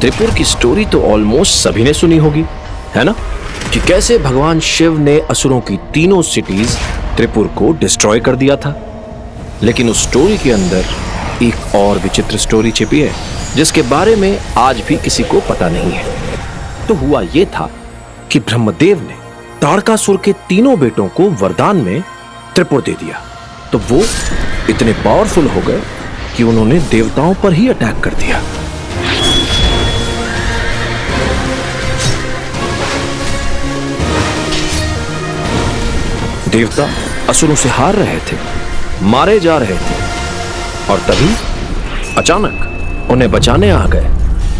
त्रिपुर की स्टोरी तो ऑलमोस्ट सभी ने सुनी होगी, है ना, कि कैसे भगवान शिव ने असुरों की तीनों सिटीज त्रिपुर को डिस्ट्रॉय कर दिया था। लेकिन उस स्टोरी के अंदर एक और विचित्र स्टोरी छिपी है, जिसके बारे में आज भी किसी को पता नहीं है। तो हुआ यह था कि ब्रह्मदेव ने ताड़कासुर के तीनों बेटों को वरदान में त्रिपुर दे दिया। तो वो इतने पावरफुल हो गए कि उन्होंने देवताओं पर ही अटैक कर दिया। देवता असुरों से हार रहे थे, मारे जा रहे थे, और तभी अचानक उन्हें बचाने आ गए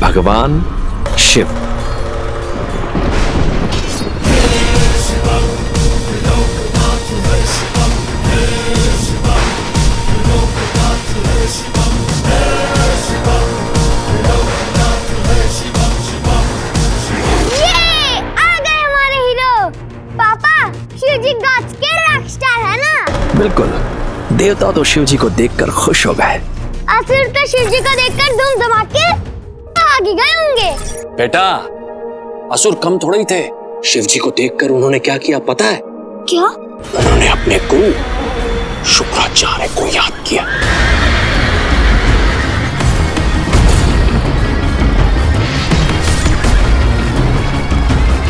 भगवान शिव। बिल्कुल, देवता तो शिव जी को देखकर खुश हो गए। असुर तो शिव जी को देखकर धूम धमाके भाग गए होंगे। बेटा, असुर कम थोड़े ही थे। शिव जी को देखकर उन्होंने क्या किया पता है? क्या? उन्होंने अपने गुरु शुक्राचार्य को याद किया।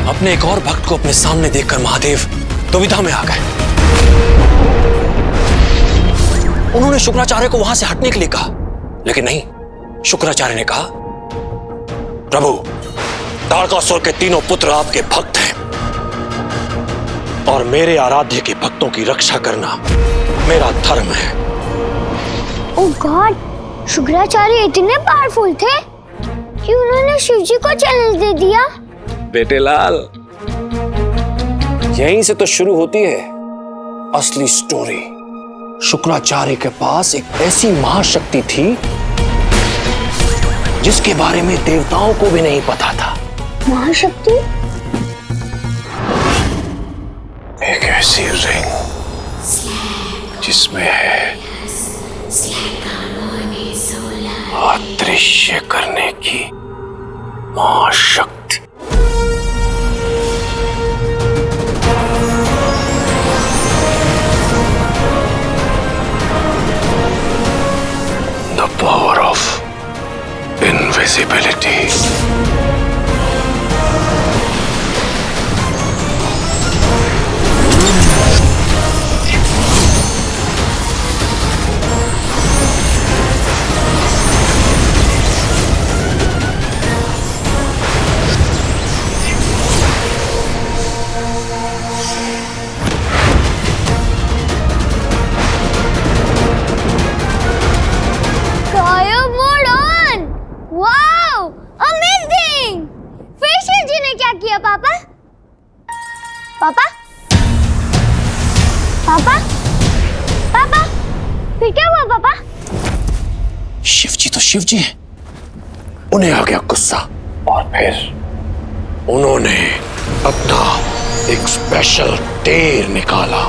अपने एक और भक्त को अपने सामने देखकर महादेव दुविधा में आ गए। उन्होंने शुक्राचार्य को वहां से हटने के लिए कहा, लेकिन नहीं, शुक्राचार्य ने कहा, प्रभु, ताड़कासुर के तीनों पुत्र आपके भक्त हैं और मेरे आराध्य के भक्तों की रक्षा करना मेरा धर्म है। ओह गॉड, शुक्राचार्य इतने पावरफुल थे कि उन्होंने शिव जी को चैलेंज दे दिया। बेटे लाल, यहीं से तो शुरू होती है असली स्टोरी। शुक्राचार्य के पास एक ऐसी महाशक्ति थी जिसके बारे में देवताओं को भी नहीं पता था। महाशक्ति? एक ऐसी रिंग जिसमें है अदृश्य करने की महाशक्ति। The power of invisibility. पापा? पापा? पापा? पापा? फिर क्या हुआ पापा? शिव जी तो शिव जी हैं। उन्हें आ गया गुस्सा और फिर उन्होंने अपना एक स्पेशल टेर निकाला।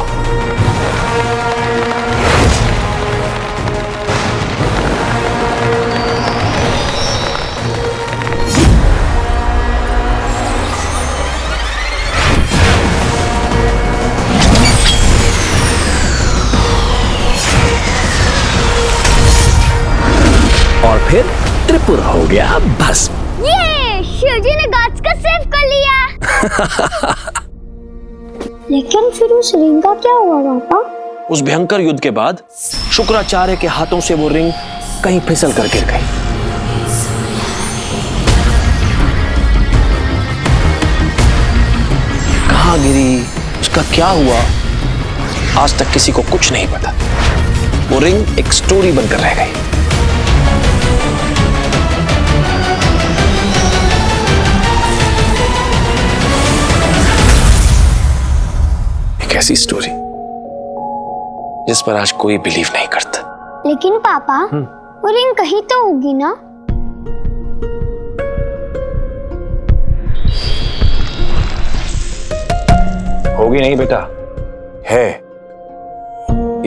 और फिर त्रिपुर हो गया भस्म। ये शिवजी ने गॉड्स को सेव कर लिया। लेकिन फिर उस रिंग का क्या हुआ पापा? उस भयंकर युद्ध के बाद शुक्राचार्य के हाथों से वो रिंग कहीं फिसल कर गिर गई। कहाँ गिरी, उसका क्या हुआ, आज तक किसी को कुछ नहीं पता। वो रिंग एक स्टोरी बनकर रह गई। ऐसी स्टोरी जिस पर आज कोई बिलीव नहीं करता। लेकिन पापा, वो रिंग कहीं तो होगी ना? होगी नहीं बेटा, है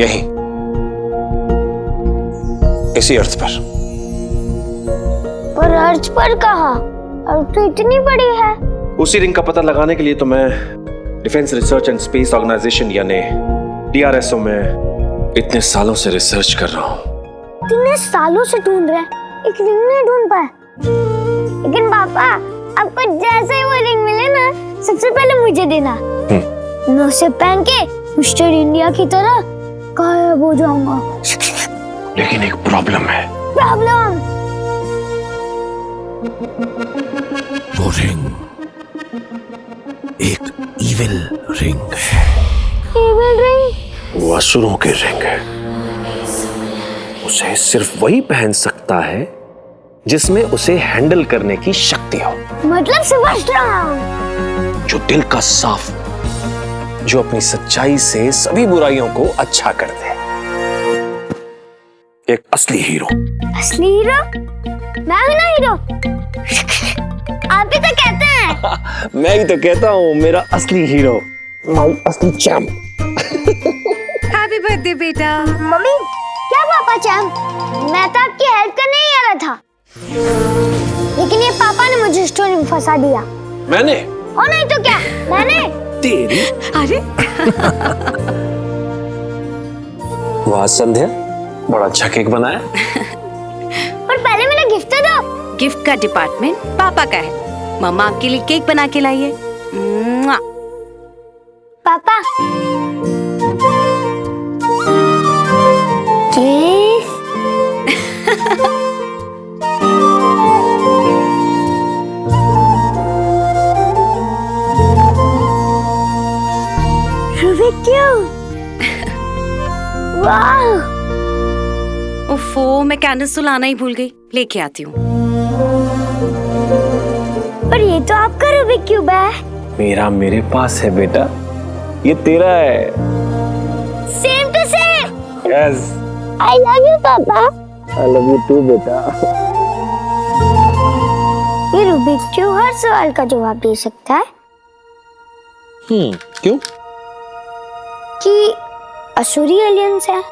यही, इसी अर्थ पर। पर अर्ज पर कहा, अर्ज तो इतनी बड़ी है। उसी रिंग का पता लगाने के लिए तो मैं defence research and space organisation यानी DRSO में इतने सालों से रिसर्च कर रहा हूँ। इतने सालों से ढूंढ रहे हैं, एक रिंग नहीं ढूंढ पाए। लेकिन पापा, आपको जैसे ही वो रिंग मिले ना, सबसे पहले मुझे देना। मैं उसे पहन के मिस्टर इंडिया की तरह गायब हो जाऊंगा। लेकिन एक प्रॉब्लम है। प्रॉब्लम? वो रिंग एक इविल रिंग है। Evil ring? वो असुरों की रिंग है। उसे सिर्फ वही पहन सकता है जिसमें उसे हैंडल करने की शक्ति हो। मतलब समझ रहा हूं। जो दिल का साफ, जो अपनी सच्चाई से सभी बुराइयों को अच्छा कर दे। एक असली हीरो। असली हीरो? मैं हूं ना हीरो। आप ही तो कहते हैं। मैं ही तो कहता हूँ, मेरा असली हीरो, माय असली चैंप। हैप्पी बर्थडे बेटा। मम्मी, क्या पापा चैंप? मैं तो आपकी हेल्प करने ही आ रहा था, लेकिन ये पापा ने मुझे स्टोरी में फंसा दिया। मैंने? और नहीं तो क्या, मैंने। तेरी? अरे वाह संध्या, बड़ा अच्छा केक बनाया। पर पहले मेरा गिफ्ट तो दो। गिफ्ट का डिपार्टमेंट पापा का है। मम्मा आपके लिए केक बना के लाई है। पापा, केक। Rubik cube. वाह। ओफो, मैं कैंडल्स तो लाना ही भूल गई। लेके आती हूँ। पर ये तो आपका रूबिक क्यूब है। मेरा मेरे पास है बेटा, ये तेरा है। Same to same. Yes. I love you papa. I love you to बेटा। ये रूबिक क्यूब हर सवाल का जवाब दे सकता है। क्यों? कि असुरी एलियंस है।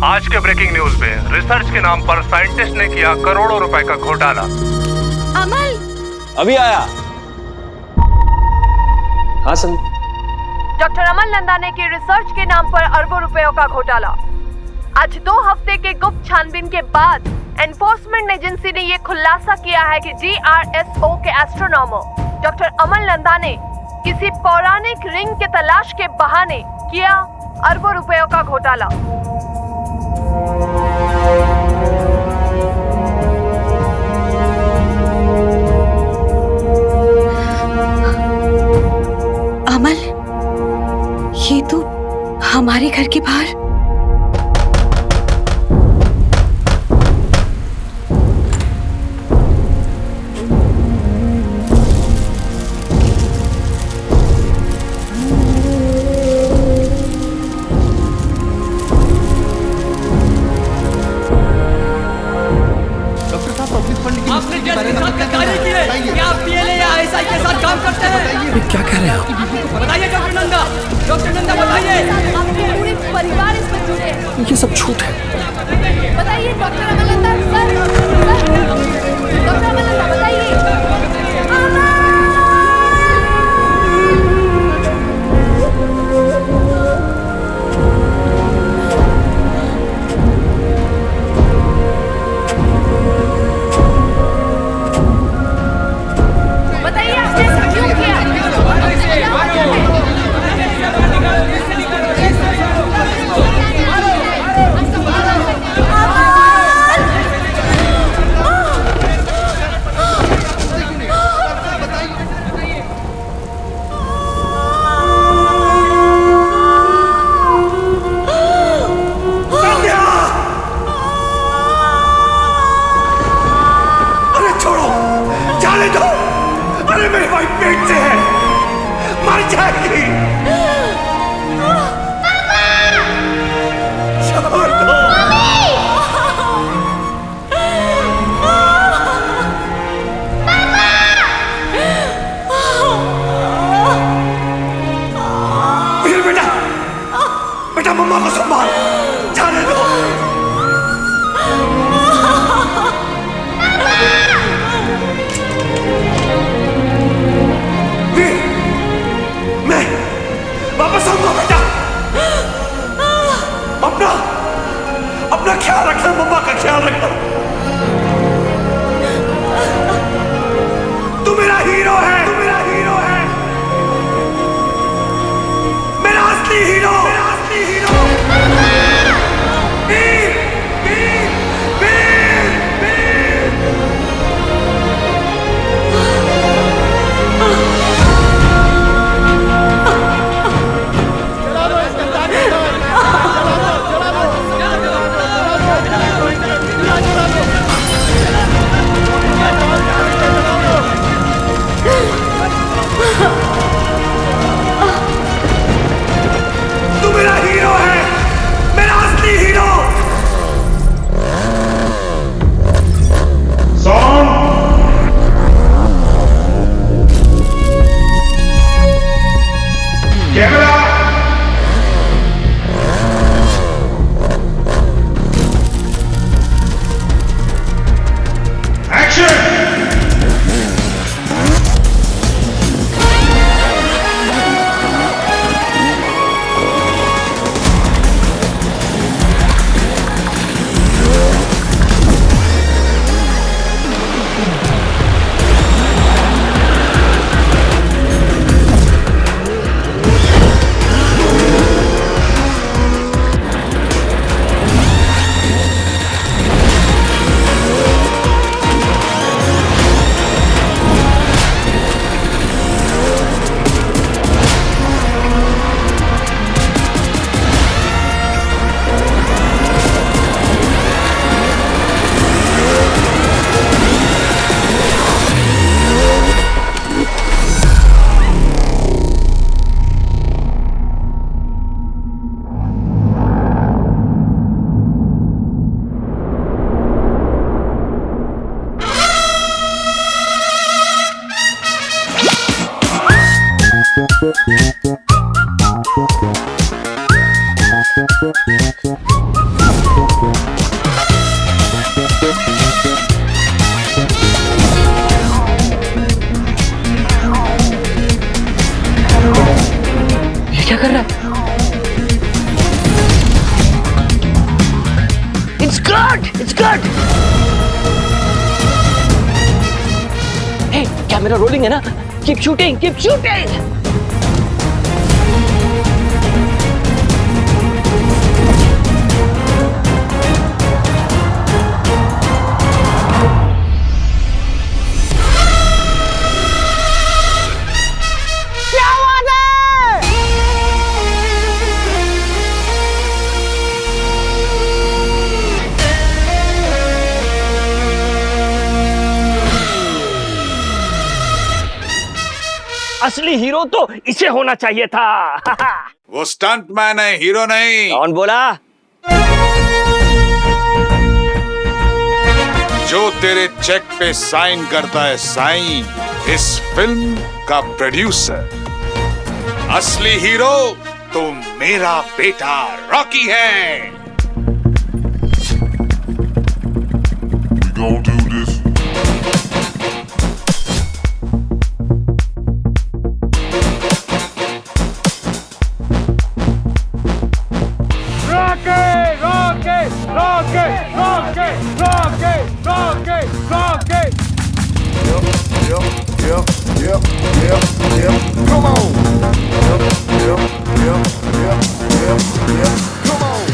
आज के ब्रेकिंग न्यूज में रिसर्च के नाम पर साइंटिस्ट ने किया करोड़ों रुपए का घोटाला। अमल, अभी आया। हाँ सन। डॉक्टर अमल नंदाने की रिसर्च के नाम पर अरबों रुपयों का घोटाला। आज 2 हफ्ते के गुप्त छानबीन के बाद एनफोर्समेंट एजेंसी ने यह खुलासा किया है कि DRSO के एस्ट्रोनॉमर डॉक्टर अमल नंदा ने किसी पौराणिक रिंग के तलाश के बहाने किया अरबों रुपयों का घोटाला। अमल, ये तो हमारे घर के बाहर। आपने जज के साथ गद्दारी की है। क्या आप PLA या ISI के साथ काम करते हैं? ये क्या कह रहे हैं आप? बताइए डॉक्टर नंदा। डॉक्टर नंदा बताइए। आपके पूरे परिवार इसमें जुड़े हैं। ये सब झूठ है। बताइए डॉक्टर अमल नंदा। सर, डॉक्टर अमल नंदा बताइए। बताइए आपने ऐसा क्यों किया? अरे छोड़ो, जाने दो। अरे मेरी वाइफ पेट से है, मर जाएगी। छोड़ दो। बेटा, बेटा मम्मा को संभाल। जाने दो। अपना ख्याल रखना, मम्मा का ख्याल रखना। तू मेरा हीरो है, तू मेरा हीरो है, मेरा असली हीरो, मेरा असली हीरो। वीर, वीर, वीर, वीर। तू मेरा हीरो है, मेरा असली हीरो। Camera action. ये क्या कर रहा है? It's good! It's good! Hey, camera rolling है ना? Keep shooting! Keep shooting! असली हीरो तो इसे होना चाहिए था। वो स्टंट मैन है, हीरो नहीं। कौन बोला? जो तेरे चेक पे साइन करता है साइन, इस फिल्म का प्रोड्यूसर। असली हीरो तो मेरा बेटा रॉकी है। We gonna do this. Come on. Come on.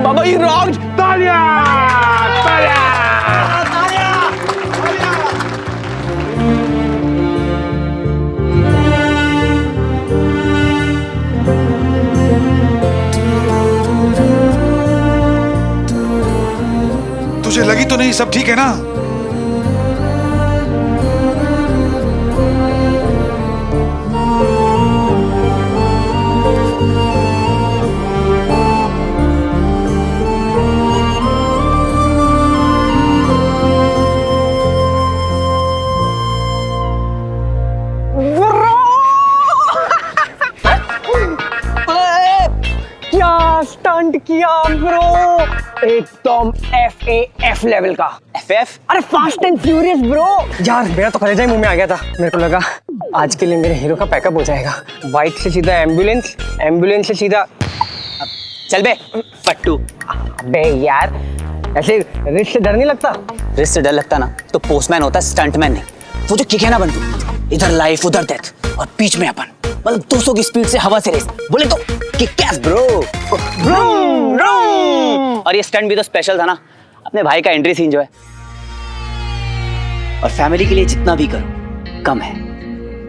बाबा ये रॉन्ग। तालिया! तालिया! तुझे लगी तो नहीं सब ठीक है ना? एकदम FAF लेवल का। FF? अरे फास्ट एंड फ्यूरियस ब्रो। यार मेरा तो कलेजा ही मुंह में आ गया था। मेरे को लगा आज के लिए मेरे हीरो का पैकअप हो जाएगा। बाइक से सीधा एम्बुलेंस, एम्बुलेंस से सीधा चल बे पट्टू। अबे यार ऐसे रिस्क से डर नहीं लगता? रिस्क से डर लगता ना तो पोस्टमैन होता है, स्टंटमैन नहीं। वो जो किक है ना बंटू, इधर लाइफ उधर डेथ और बीच में अपन, मतलब 200 की स्पीड से हवा से रेस, बोले तो किक एस ब्रो। और ये स्टंट भी तो स्पेशल था ना, अपने भाई का एंट्री सीन जो है। और फैमिली के लिए जितना भी करो कम है।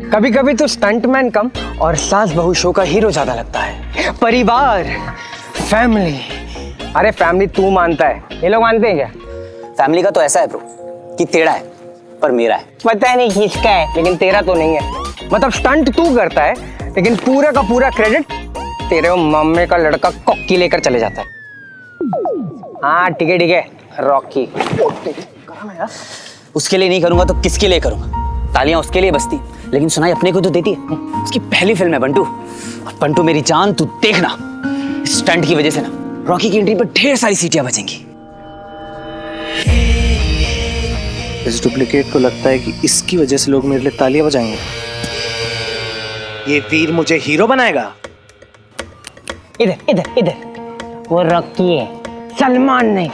कभी कभी तो स्टंटमैन कम और सास बहू शो का हीरो ज्यादा लगता है। परिवार, फैमिली। अरे फैमिली तू मानता है, ये लोग मानते हैं क्या? फैमिली का तो ऐसा है ब्रो कि तेरा है पर मेरा है। पता नहीं किसका है लेकिन तेरा तो नहीं है। मतलब स्टंट तू करता है लेकिन पूरा का पूरा क्रेडिट तेरे मम्मी का लड़का कॉकी लेकर चले जाता है। हाँ ठीक है रॉकी। उसके लिए नहीं करूंगा तो किसके लिए करूंगा? तालियां उसके लिए बजती, लेकिन सुनाई अपने को तो देती है। उसकी पहली फिल्म है बंटू। और बंटू मेरी जान, तू देखना इस स्टंट की वजह से ना रॉकी की एंट्री पर ढेर सारी सीटियां बजेंगी। इस डुप्लीकेट को लगता है कि इसकी वजह से लोग मेरे लिए तालियां बजाएंगे। ये वीर मुझे हीरो बनाएगा। इधर वो रॉकी है, सलमान नहीं।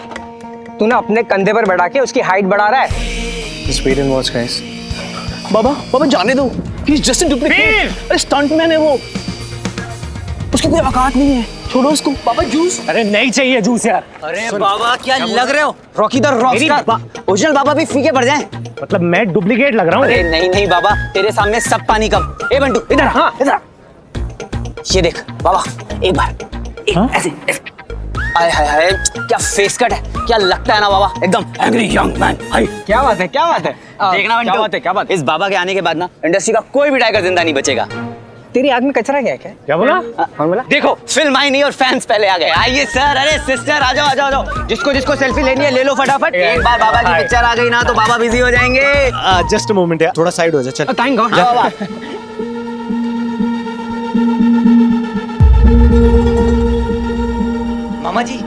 तू ना अपने कंधे पर बैठा के उसकी हाइट बढ़ा रहा है। Just wait and watch, guys. बाबा जाने दो, he's just a duplicate। अरे स्टंटमैन है वो, उसकी कोई औकात नहीं है, छोड़ो उसको। बाबा जूस। अरे नहीं चाहिए जूस यार। अरे बाबा क्या लग रहे हो? Rocky the Rockstar. ओरिजिनल बाबा भी फीके पड़ जाएं। मतलब मैं डुप्लीकेट लग रहा हूँ? अरे नहीं बाबा, तेरे सामने सब पानी कम। ए बंटू इधर। हाँ इधर। ये देख बाबा, एक बार ऐसे। हाय क्या फेस कट है, क्या लगता है ना बाबा, एकदम एंग्री यंग मैन। क्या बात है देखना बंटू, क्या बात है? इस बाबा के आने के बाद ना इंडस्ट्री का कोई भी टाइगर जिंदा नहीं बचेगा। तेरी आग में कचरा क्या बोला? कौन बोला? देखो फिल्म आई नहीं और फैंस पहले आ गए। आइए सर, अरे सिस्टर आ जाओ। जिसको सेल्फी लेनी है ले लो फटाफट। एक बार बाबा की पिक्चर आ गई ना तो बाबा बिजी हो जाएंगे। जस्ट अ मोमेंट यार, थोड़ा साइड हो जा। चल थैंक गॉड। जाओ बाबा। मामा जी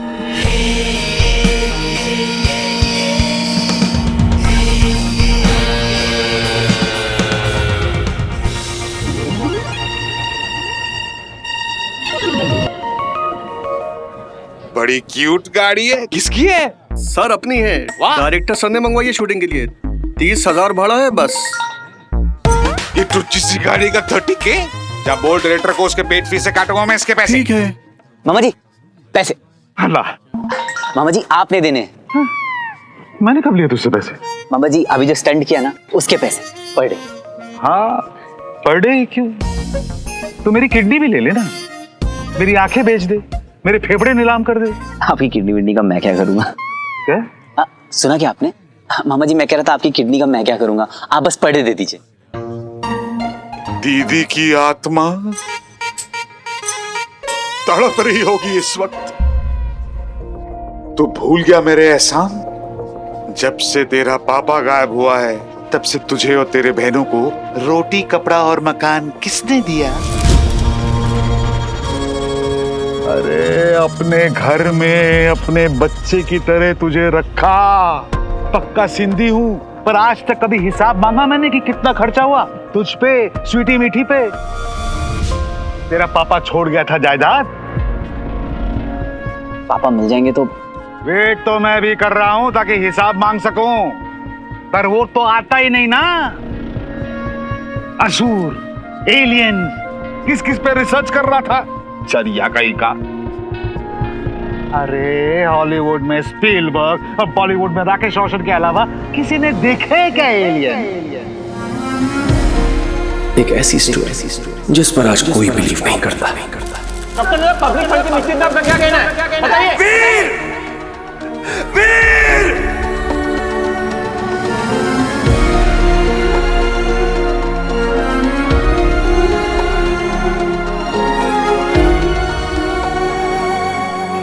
बड़ी क्यूट गाड़ी है, किसकी है? सर अपनी है। वाह। डायरेक्टर सर ने मंगवाई है शूटिंग के लिए। 30,000 भाड़ा है बस। ये टुच्ची सी गाड़ी का 30K? जब बोल डायरेक्टर को उसके पेट फीस से काटूंगा मैं इसके पैसे। ठीक है। मामा जी पैसे। अल्लाह, मामा जी आपने देने हैं। मैंने कब लिया तुझसे पैसे? मामा जी अभी जो स्टंट किया ना उसके पैसे पर डे। हाँ पर डे क्यों? तो मेरी किडनी भी ले लेना, मेरी आंखें बेच दे, मेरे फेफड़े नीलाम कर दे। आपकी किडनी विडनी का मैं क्या करूंगा? क्या? सुना क्या आपने? मामा जी मैं कह रहा था आपकी किडनी का मैं क्या करूंगा, आप बस पर डे दे दीजिए। दीदी की आत्मा तड़प रही होगी इस वक्त। तू भूल गया मेरे एहसान? जब से तेरा पापा गायब हुआ है तब से तुझे और तेरे बहनों को रोटी कपड़ा और मकान किसने दिया? अरे अपने घर में अपने बच्चे की तरह तुझे रखा। पक्का सिंधी हूँ पर आज तक कभी हिसाब मांगा मैंने कि कितना खर्चा हुआ तुझ पे, स्वीटी मीठी पे। तेरा पापा छोड़ गया था जायदाद। पापा मिल जाएंगे तो? वेट तो मैं भी कर रहा हूं ताकि हिसाब मांग सकूं, पर वो तो आता ही नहीं ना। असुर, एलियन, किस किस पे रिसर्च कर रहा था? चरिया कहीं का। अरे हॉलीवुड में स्पीलबर्ग और बॉलीवुड में राकेश रोशन के अलावा किसी ने देखे क्या एलियन? एक ऐसी स्टोरी जिस पर आज कोई बिलीव नहीं करता। पब्लिक फंड की निश्चित दाम का क्या कहना है? बताइए। वीर!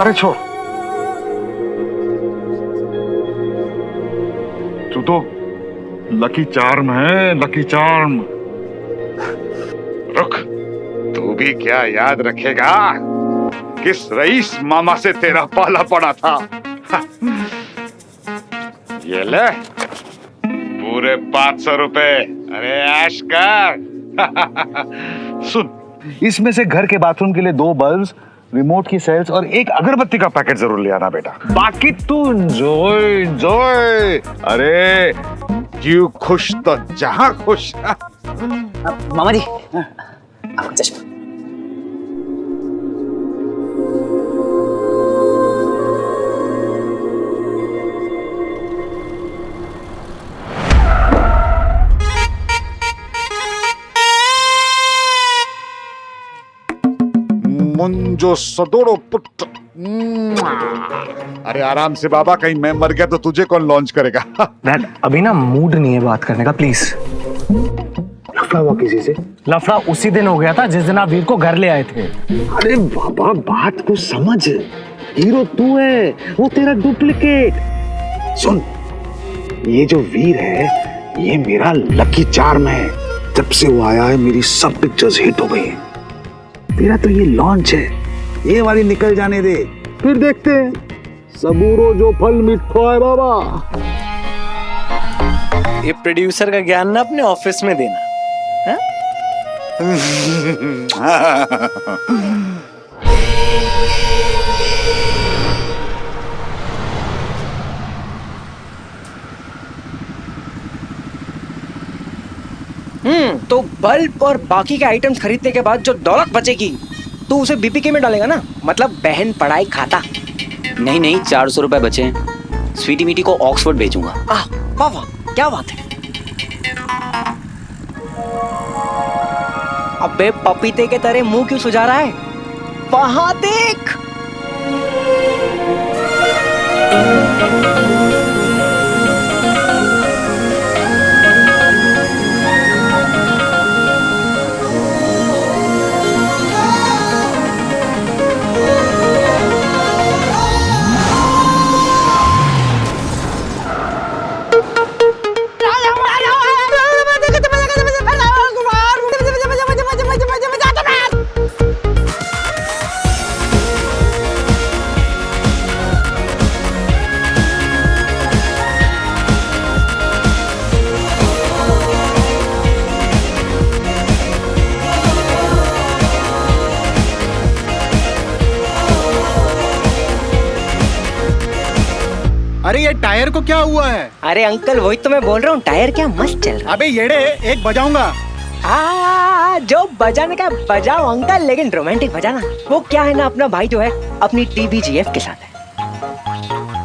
अरे छोड़, तू तो लकी चार्म है, लकी चार्म। रुक, तू भी क्या याद रखेगा किस रईस मामा से तेरा पाला पड़ा था? ये ले पूरे 500 रुपए। अरे ऐश कर। सुन, इसमें से घर के बाथरूम के लिए 2 बल्ब्स, रिमोट की सेल्स और एक अगरबत्ती का पैकेट जरूर ले आना बेटा। बाकी तू एंजॉय। अरे जीव खुश तो जहां खुश। मामा जी चश्मा। मुंजो सदोड़ो पुत्र। अरे आराम से बाबा, कहीं मैं मर गया तो तुझे कौन लॉन्च करेगा? डैड अभी ना मूड नहीं है बात करने का, प्लीज। लफड़ा हुआ किसी से? लफड़ा उसी दिन हो गया था जिस दिन आप वीर को घर ले आए थे। अरे बाबा बात को समझ, हीरो तू है, वो तेरा डुप्लीकेट। सुन, ये जो वीर है ये मेरा लकी चार्म है। जब से वो आया है मेरी सब पिक्चर्स हिट हो गई हैं। तेरा तो ये लॉन्च है, ये वाली निकल जाने दे, फिर देखते हैं। सबूरो जो फल मिठो है बाबा। ये प्रोड्यूसर का ज्ञान ना अपने ऑफिस में देना है? तो बल्ब और बाकी के आइटम्स खरीदने के बाद जो दौलत बचेगी तो उसे बीपीके में डालेगा ना, मतलब बहन पढ़ाई खाता। नहीं 400 रुपए बचे हैं, स्वीटी मीटी को ऑक्सफोर्ड भेजूंगा। वाह वाह, क्या बात है। अबे पपीते के तरह मुंह क्यों सुझा रहा है? वहां देख। अरे ये टायर को क्या हुआ है? अरे अंकल वही तो मैं बोल रहा हूँ, टायर क्या मस्त चल रहा है। अबे येड़े, एक बजाऊंगा। जो बजाने का बजाओ अंकल, लेकिन रोमांटिक बजाना। वो क्या है ना, अपना भाई जो है अपनी टीबीजीएफ के साथ है।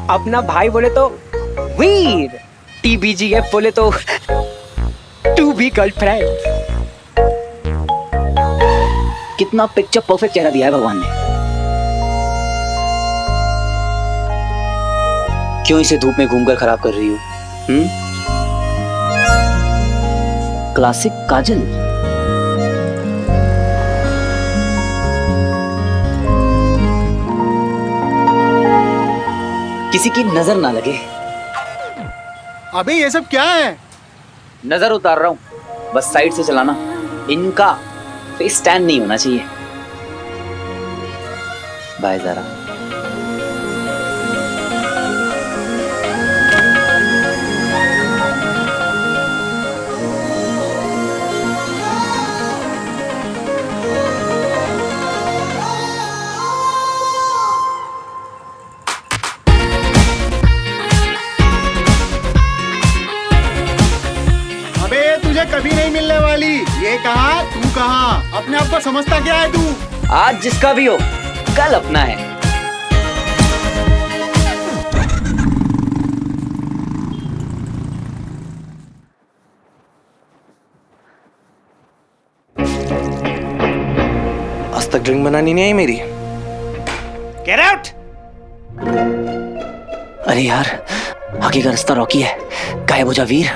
अपना भाई बोले तो वीर, टीबीजीएफ बोले तो टू बी गर्लफ्रेंड। कितना पिक्चर परफेक्ट चेहरा दिया है भगवान ने। क्यों इसे धूप में घूमकर खराब कर रही हो? क्लासिक काजल। किसी की नजर ना लगे। अबे ये सब क्या है? नजर उतार रहा हूं, बस साइड से चलाना। इनका फेस स्टैंड नहीं होना चाहिए। बाय जरा। कभी नहीं मिलने वाली। ये कहा, तू कहा। अपने आप को समझता क्या है तू? आज जिसका भी हो, कल अपना है। आज तक ड्रिंक बनानी नहीं आई मेरी। Get out! अरे यार, आगे का रास्ता रॉकी है। गायब हो जा वीर।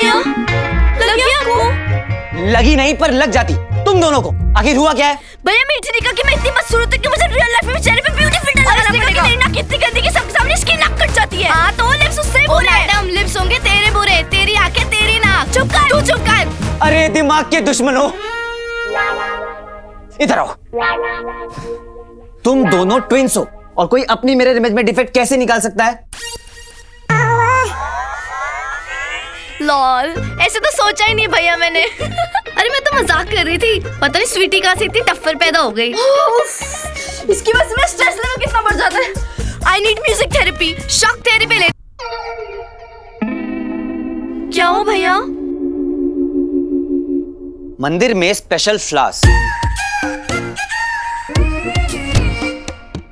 भैया लग गया आपको? लगी नहीं पर लग जाती तुम दोनों को। आखिर हुआ क्या है? भैया मीठी ने कहा कि मैं इतनी मशहूर हूं कि मुझे रियल लाइफ में चेहरे पे ब्यूटी फिल्टर लगाना पड़ेगा। मेरी नाक कितनी गंदी कि सबके सामने इसकी नाक कट जाती है। हां तो लिप्स उससे बुरे हैं। मैडम लिप्स होंगे तेरे बुरे, तेरी आंखें तेरी नाक। चुप कर तू, चुप कर। अरे दिमाग के दुश्मनों, इधर आओ। तुम दोनों ट्विंस हो और कोई अपनी मिरर इमेज में डिफेक्ट कैसे निकाल सकता है? लॉल, ऐसे तो सोचा ही नहीं भैया मैंने। अरे मैं तो मजाक कर रही थी। पता नहीं स्वीटी कहां से इतनी टफ्फर पैदा हो गई। इसकी वजह से मेरा स्ट्रेस लेवल कितना बढ़ जाता है। I need music therapy, shock therapy ले। क्या हो भैया? मंदिर में स्पेशल फ्लास,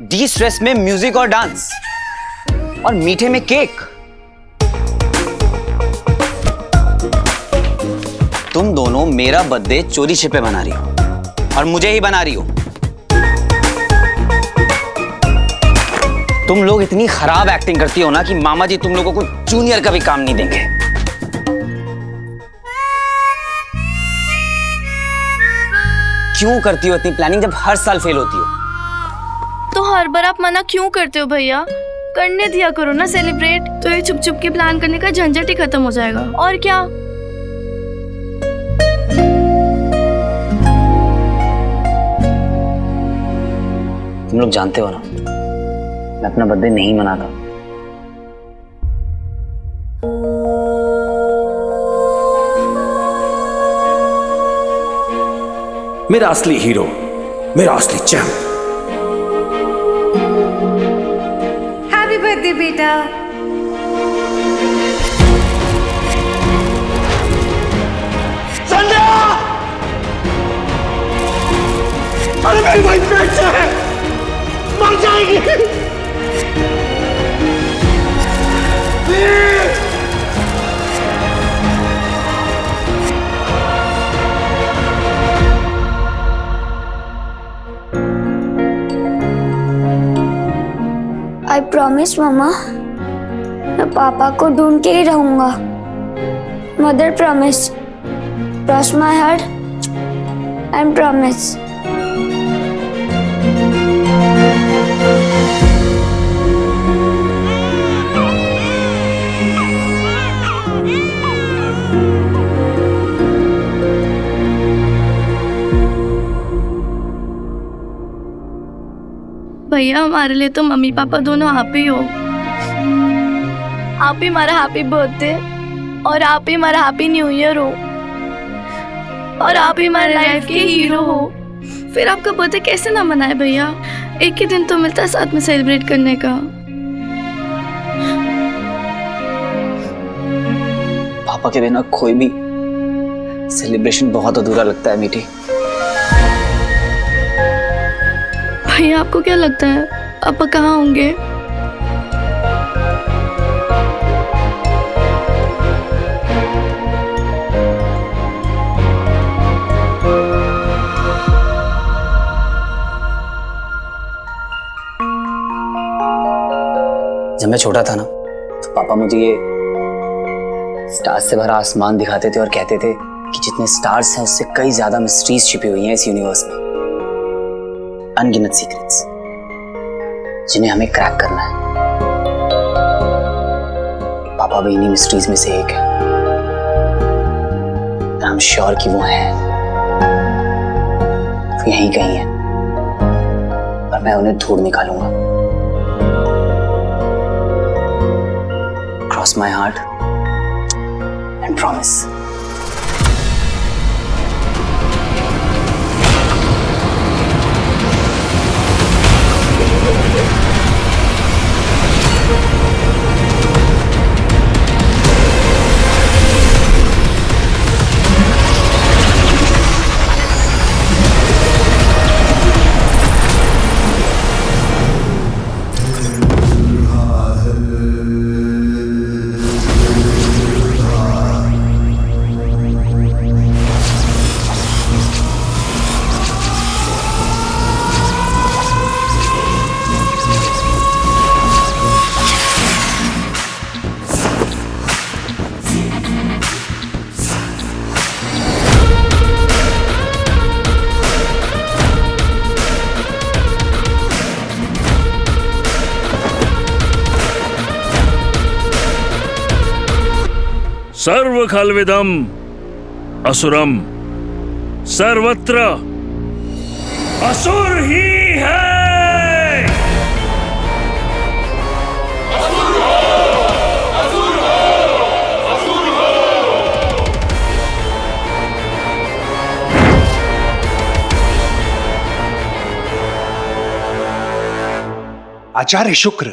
डी स्ट्रेस में म्यूजिक और डांस, और मीठे में केक। तुम दोनों मेरा बर्थडे चोरी छिपे मना रही हो और मुझे ही बना रही हो। तुम लोग इतनी खराब एक्टिंग करती हो ना कि मामा जी तुम लोगों को जूनियर का भी काम नहीं देंगे। क्यों करती हो इतनी प्लानिंग जब हर साल फेल होती हो? तो हर बार आप मना क्यों करते हो भैया? करने दिया करो ना सेलिब्रेट, तो ये छुप छुप के प्लान करने का झंझट ही खत्म हो जाएगा। और क्या? तुम लोग जानते हो ना, मैं अपना बर्थडे नहीं मनाता। मेरा असली हीरो, मेरा असली चैंप। हैप्पी बर्थडे बेटा। संध्या! अरे मेरी भाई पेट से है, मर जाएगी। आई प्रॉमिस मामा, मैं पापा को ढूंढ के ही रहूंगा। Mother promise, cross my heart and promise. भैया हमारे लिए तो मम्मी पापा दोनों आप ही हो। आप ही हमारा हैप्पी बर्थडे और आप ही हमारा हैप्पी न्यू ईयर हो और आप ही हमारे लाइफ के हीरो हो। फिर आपका बर्थडे कैसे ना मनाए भैया? एक ही दिन तो मिलता है साथ में सेलिब्रेट करने का। पापा के बिना कोई भी सेलिब्रेशन बहुत अधूरा लगता है मीठी। भैया आपको क्या लगता है पापा कहाँ होंगे? जब मैं छोटा था ना, तो पापा मुझे ये स्टार्स से भरा आसमान दिखाते थे और कहते थे कि जितने स्टार्स हैं उससे कई ज्यादा मिस्ट्रीज छिपी हुई हैं इस यूनिवर्स में, अनगिनत सीक्रेट्स जिन्हें हमें क्रैक करना है। पापा भी इन्हीं मिस्ट्रीज में से एक है। आई एम श्योर कि वो है, वो यहीं कहीं है और मैं उन्हें ढूंढ निकालूंगा। Cross my heart and promise. सर्व खलविदम असुरम सर्वत्र असुर ही है। आचार्य शुक्र,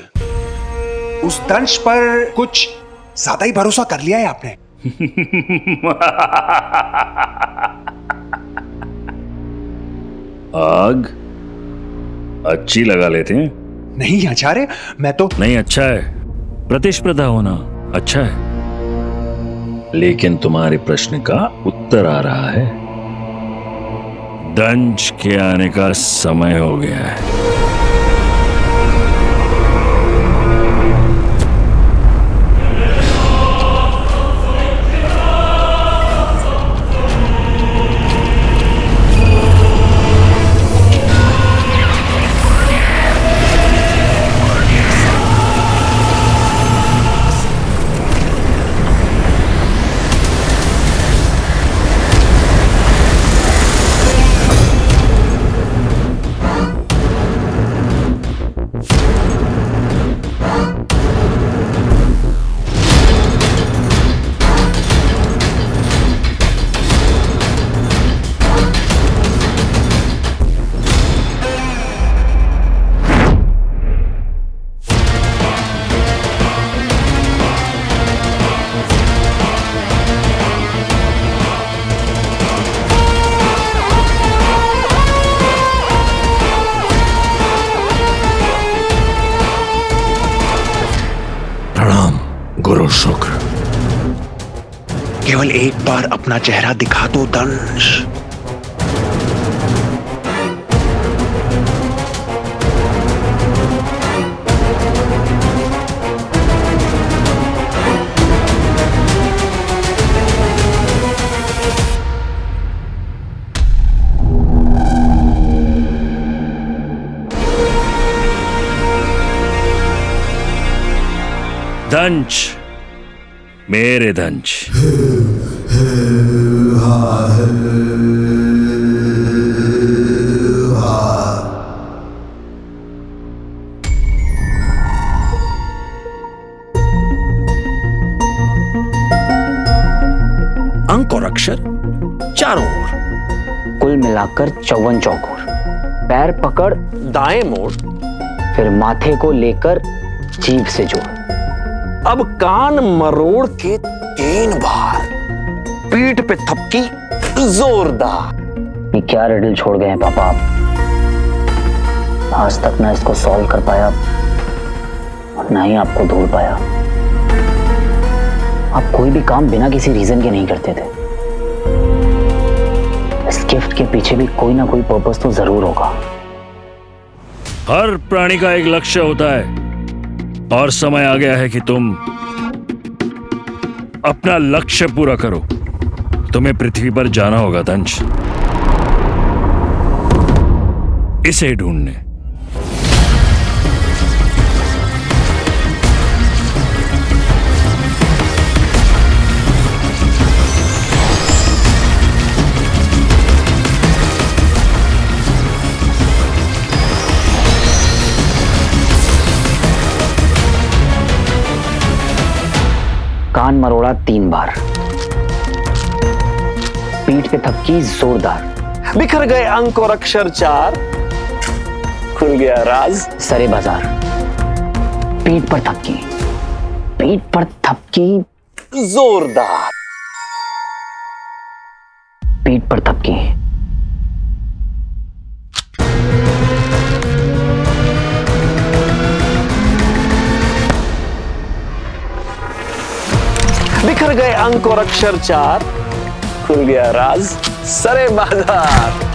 उस दंश पर कुछ ज्यादा ही भरोसा कर लिया है आपने। आग अच्छी लगा लेते हैं। नहीं आचार्य, मैं तो नहीं, अच्छा है, प्रतिस्पर्धा होना अच्छा है, लेकिन तुम्हारे प्रश्न का उत्तर आ रहा है। दंश के आने का समय हो गया है। गुरु शुक्र, केवल एक बार अपना चेहरा दिखा दो दंश। दंश, मेरे दंश, अंक और अक्षर चारों ओर, कुल मिलाकर 54 चौकोर। पैर पकड़ दाएं मोड़, फिर माथे को लेकर जीभ से जोड़। अब कान मरोड़ के 3 बार, पीठ पे थपकी जोरदार। ये क्या रिडल छोड़ गए हैं पापा आप? आज तक ना इसको सॉल्व कर पाया और ना ही आपको ढूंढ पाया। आप कोई भी काम बिना किसी रीजन के नहीं करते थे। इस गिफ्ट के पीछे भी कोई ना कोई पर्पस तो जरूर होगा। हर प्राणी का एक लक्ष्य होता है और समय आ गया है कि तुम अपना लक्ष्य पूरा करो। तुम्हें पृथ्वी पर जाना होगा दंश, इसे ढूंढने। कान मरोड़ा 3 बार, पीठ पे थपकी जोरदार। बिखर गए अंक और अक्षर 4, खुल गया राज सरे बाजार। पीठ पर थपकी, पीठ पर थपकी जोरदार। पीठ पर थपकी, बिखर गए अंक और अक्षर 4, खुल गया राज सरे बाजार।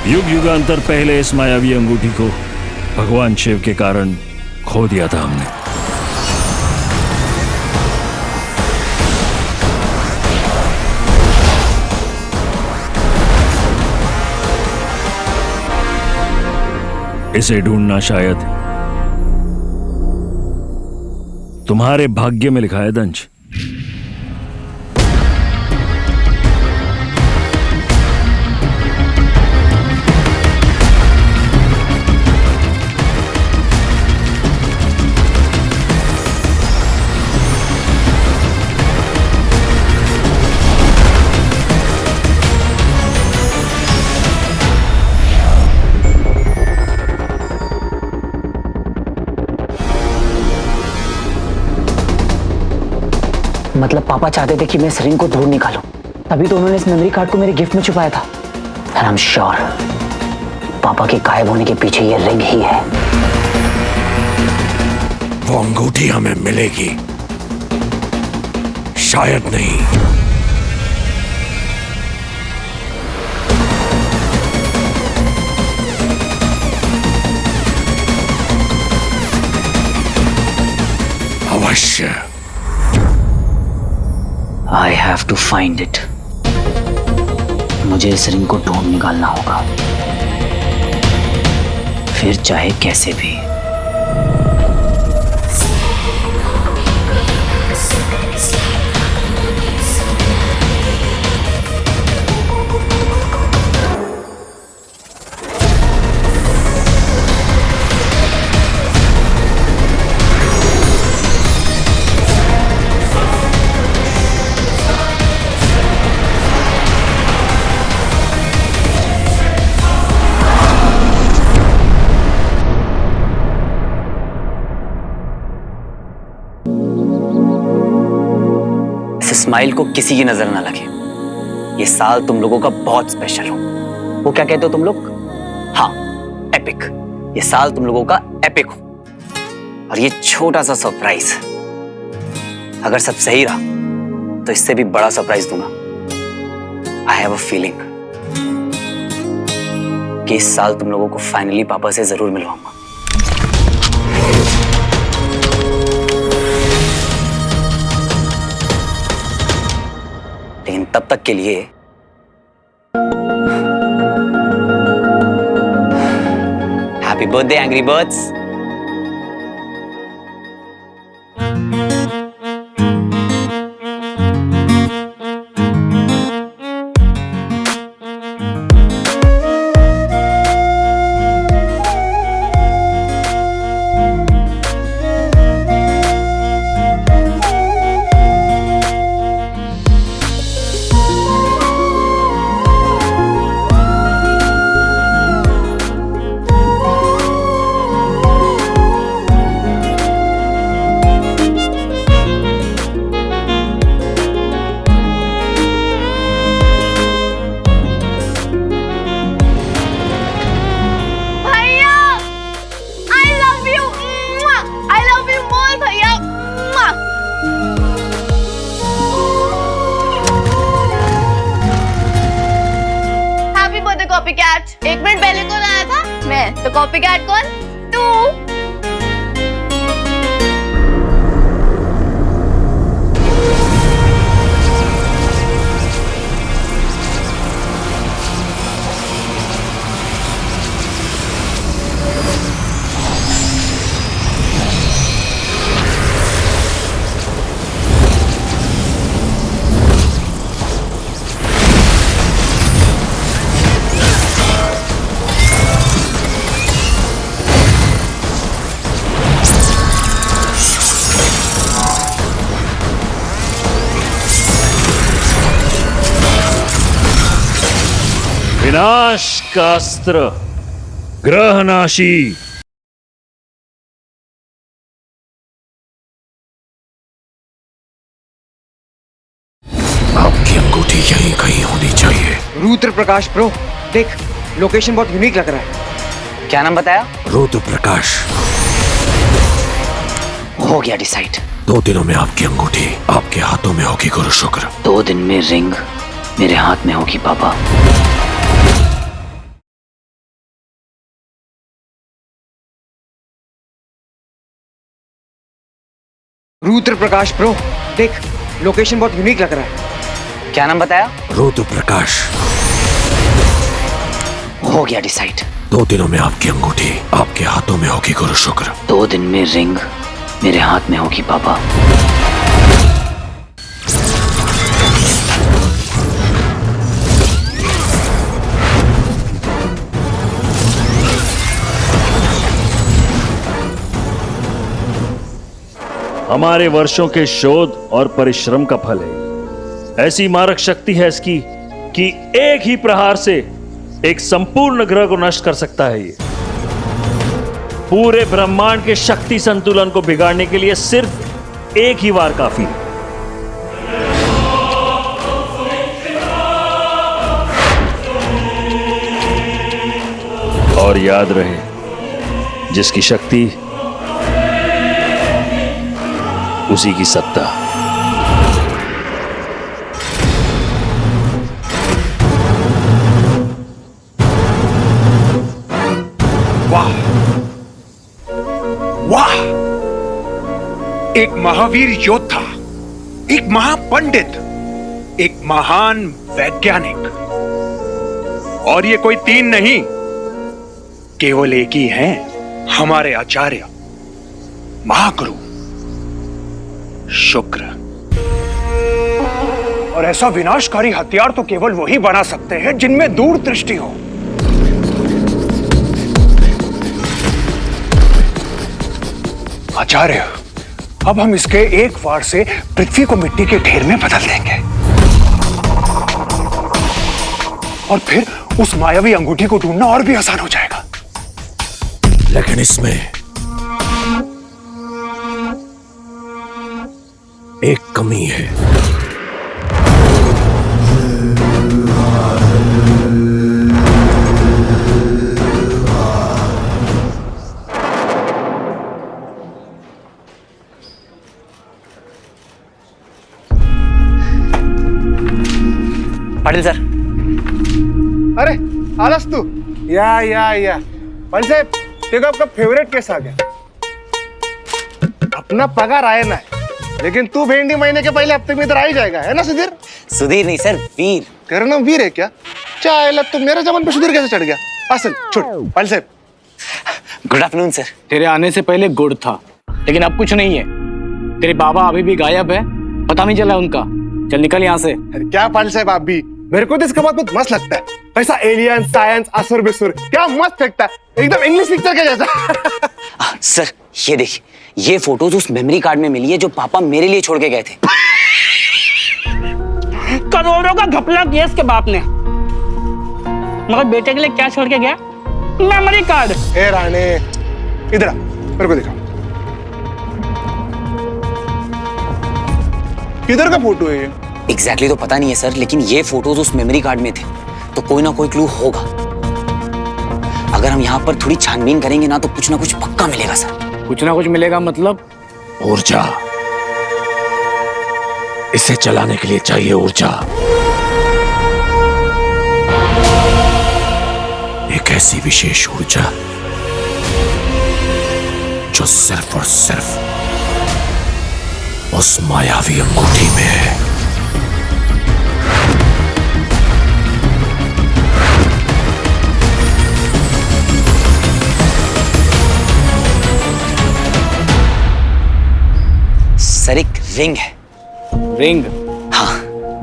युग युगांतर पहले इस मायावी अंगूठी को भगवान शिव के कारण खो दिया था हमने। इसे ढूंढना शायद तुम्हारे भाग्य में लिखा है दंश। मतलब पापा चाहते थे कि मैं इस रिंग को ढूंढ निकालूं, तभी तो उन्होंने इस मेमोरी कार्ड को मेरे गिफ्ट में छुपाया था। एंड आई एम श्योर पापा के गायब होने के पीछे ये रिंग ही है। वो अंगूठी हमें मिलेगी, शायद नहीं। अवश्य। I have to find it. मुझे इस रिंग को ढूंढ निकालना होगा, फिर चाहे कैसे भी। स्माइल को किसी की नजर ना लगे। ये साल तुम लोगों का बहुत स्पेशल हो। वो क्या कहते हो तुम लोग? हाँ, एपिक। ये साल तुम लोगों का एपिक हो। और ये छोटा सा सरप्राइज, अगर सब सही रहा तो इससे भी बड़ा सरप्राइज दूंगा। आई हैव अ फीलिंग कि इस साल तुम लोगों को फाइनली पापा से जरूर मिलवाऊंगा। लेकिन तब तक के लिए happy birthday angry birds. Copycat. एक मिनट पहले कौन आया था? मैं। तो कॉपीकैट कौन? तू। विनाश का अस्त्र, ग्रहनाशी। आपकी अंगूठी यहीं कहीं होनी चाहिए। रुद्र प्रकाश प्रो, देख लोकेशन बहुत यूनिक लग रहा है। क्या नाम बताया? रुद्र प्रकाश। हो गया डिसाइड। 2 दिनों में आपकी अंगूठी आपके हाथों में होगी गुरु शुक्र। 2 दिन में रिंग मेरे हाथ में होगी पापा। रुद्र प्रकाश ब्रो, देख लोकेशन बहुत यूनिक लग रहा है। क्या नाम बताया? रुद्र प्रकाश। हो गया डिसाइड। 2 दिनों में आपकी अंगूठी आपके हाथों में होगी गुरु शुक्र। 2 दिन में रिंग मेरे हाथ में होगी पापा। हमारे वर्षों के शोध और परिश्रम का फल है। ऐसी मारक शक्ति है इसकी कि एक ही प्रहार से एक संपूर्ण ग्रह को नष्ट कर सकता है। ये पूरे ब्रह्मांड के शक्ति संतुलन को बिगाड़ने के लिए सिर्फ एक ही वार काफी है। और याद रहे, जिसकी शक्ति उसी की सत्ता। वाह वाह, एक महावीर योद्धा, एक महापंडित, एक महान वैज्ञानिक। और ये कोई 3 नहीं, केवल एक ही हैं, हमारे आचार्य महागुरु शुक्र। और ऐसा विनाशकारी हथियार तो केवल वही बना सकते हैं जिनमें दूरदृष्टि हो। आचार्य, अब हम इसके एक वार से पृथ्वी को मिट्टी के ढेर में बदल देंगे और फिर उस मायावी अंगूठी को ढूंढना और भी आसान हो जाएगा। लेकिन इसमें एक कमी है। पाटिल सर। अरे आलस तू या पाटिल साहब, देखो आपका फेवरेट केस आ गया। अपना पगार आया ना, लेकिन तू भेंडी महीने के पहले हफ्ते में इधर आ ही जाएगा, है ना सुधीर? सुधीर नहीं सर, वीर। तेरा नाम वीर है क्या? चाहे तो मेरे जमान पे सुधीर कैसे चढ़ गया? असल छोड़ पाटिल साहब। Good afternoon sir. तेरे आने से पहले गुड़ था, लेकिन अब कुछ नहीं है। तेरे बाबा अभी भी गायब है, पता नहीं चला उनका। चल निकल यहाँ से। क्या पाटिल साहब आप भी, मेरे को तो इसका बात बहुत मस्त लगता है। पैसा एलियन साइंस असुर बेसुर क्या मस्त फेंकता है, एकदम इंग्लिश पिक्चर के जैसा। सर ये देखिए, ये फोटोज उस मेमोरी कार्ड में मिली है जो पापा मेरे लिए छोड़ के गए थे। करोड़ों का घपला किया इसके बाप ने, मगर बेटे के लिए क्या छोड़ के गया? Memory card. ए राणे, इधर आ, मेरे को दिखा, किधर का फोटो है ये? एग्जैक्टली तो पता नहीं है सर, लेकिन ये फोटोज उस मेमोरी कार्ड में थे, तो कोई ना कोई क्लू होगा। अगर हम यहाँ पर थोड़ी छानबीन करेंगे ना, तो कुछ ना कुछ पक्का मिलेगा सर। कुछ ना कुछ मिलेगा मतलब? ऊर्जा, इसे चलाने के लिए चाहिए ऊर्जा। एक ऐसी विशेष ऊर्जा जो सिर्फ और सिर्फ उस मायावी अंगूठी में है। सर एक रिंग है। रिंग? हाँ।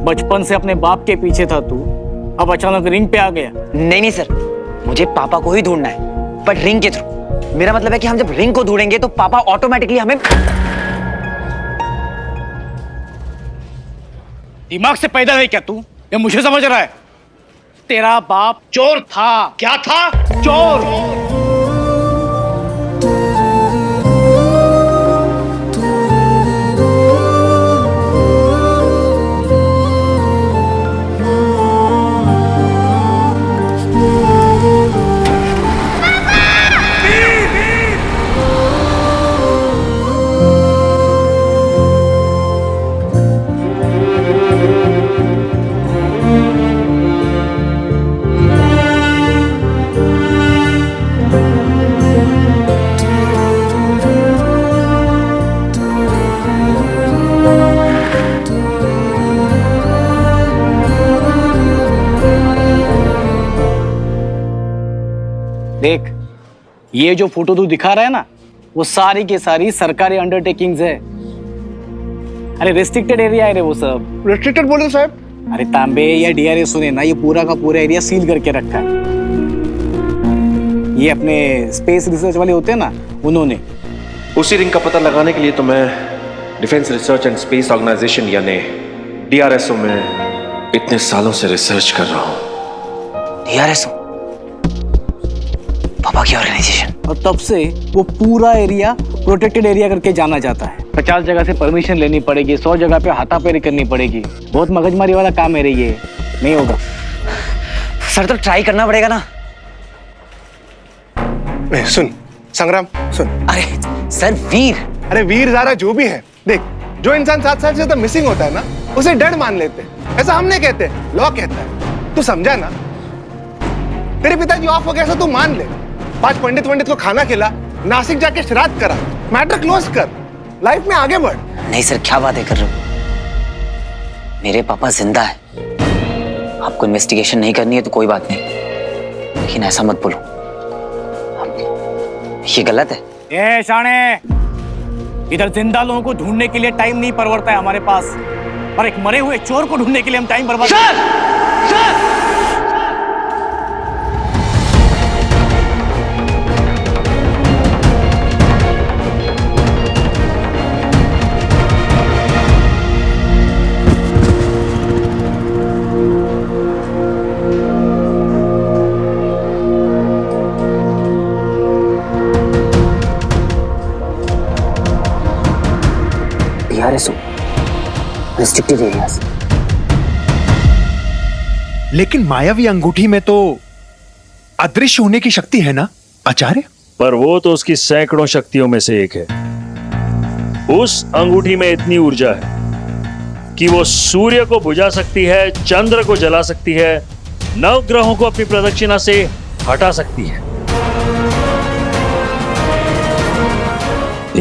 बचपन से अपने बाप के पीछे था तू, अब अचानक रिंग पे आ गया? नहीं सर, मुझे पापा को ही ढूंढना है, बट रिंग के थ्रू। मेरा मतलब है कि हम जब रिंग को ढूंढेंगे तो पापा ऑटोमेटिकली हमें। दिमाग से पैदा है क्या तू? ये मुझे समझ रहा है? तेरा बाप चोर था। क्या था? चोर। देख, ये जो फोटो तू दिखा रहा है ना, वो सारी की सारी सरकारी अंडरटेकिंग्स है। अरे रेस्ट्रिक्टेड एरिया है रे वो सब। रेस्ट्रिक्टेड बोले साहब? अरे तांबे या डीआरएसओ ने ना ये पूरा का पूरा एरिया सील करके रखा है। ये अपने स्पेस रिसर्च वाले होते हैं ना, उन्होंने। उसी रिंग का पता लगाने के लिए तो मैं defence research and space organisation यानी डीआरएसओ में इतने सालों से रिसर्च कर रहा हूं। डीआरएसओ पापा की ऑर्गेनाइजेशन। और तब से वो पूरा एरिया प्रोटेक्टेड एरिया करके जाना जाता है। 50 जगह से परमिशन लेनी पड़ेगी, 100 जगह पे हाथापाई करनी पड़ेगी। बहुत मगजमारी वाला काम है रे ये, नहीं होगा। सर तो ट्राई करना पड़ेगा ना। सुन संग्राम, सुन। अरे सर वीर। अरे वीर ज़ारा जो भी है, देख, जो इंसान 7 साल से तो मिसिंग होता है ना, उसे डेड मान लेते हैं। ऐसा हम नहीं कहते, लॉ कहता है। तू समझा ना? तेरे पिताजी ऑफ हो गया, ऐसा तू मान ले। 5 पंडित को खाना खिला, नासिक जाके श्राद्ध करा, मैटर क्लोज कर, लाइफ में आगे बढ़। नहीं सर, क्या बातें कर रहे हो? मेरे पापा जिंदा है। आपको इन्वेस्टिगेशन नहीं करनी है तो कोई बात नहीं, लेकिन ऐसा मत बोलो, ये गलत है। ए शाणे, इधर जिंदा लोगों को ढूंढने के लिए टाइम नहीं परवड़ता है हमारे पास, और एक मरे हुए चोर को ढूंढने के लिए हम टाइम बर्बाद। डीआरएसओ रिस्ट्रिक्टेड एरियाज। लेकिन मायावी अंगूठी में तो अदृश्य होने की शक्ति है ना आचार्य? पर वो तो उसकी सैकड़ों शक्तियों में से एक है। उस अंगूठी में इतनी ऊर्जा है कि वो सूर्य को बुझा सकती है, चंद्र को जला सकती है, नवग्रहों को अपनी प्रदक्षिणा से हटा सकती है।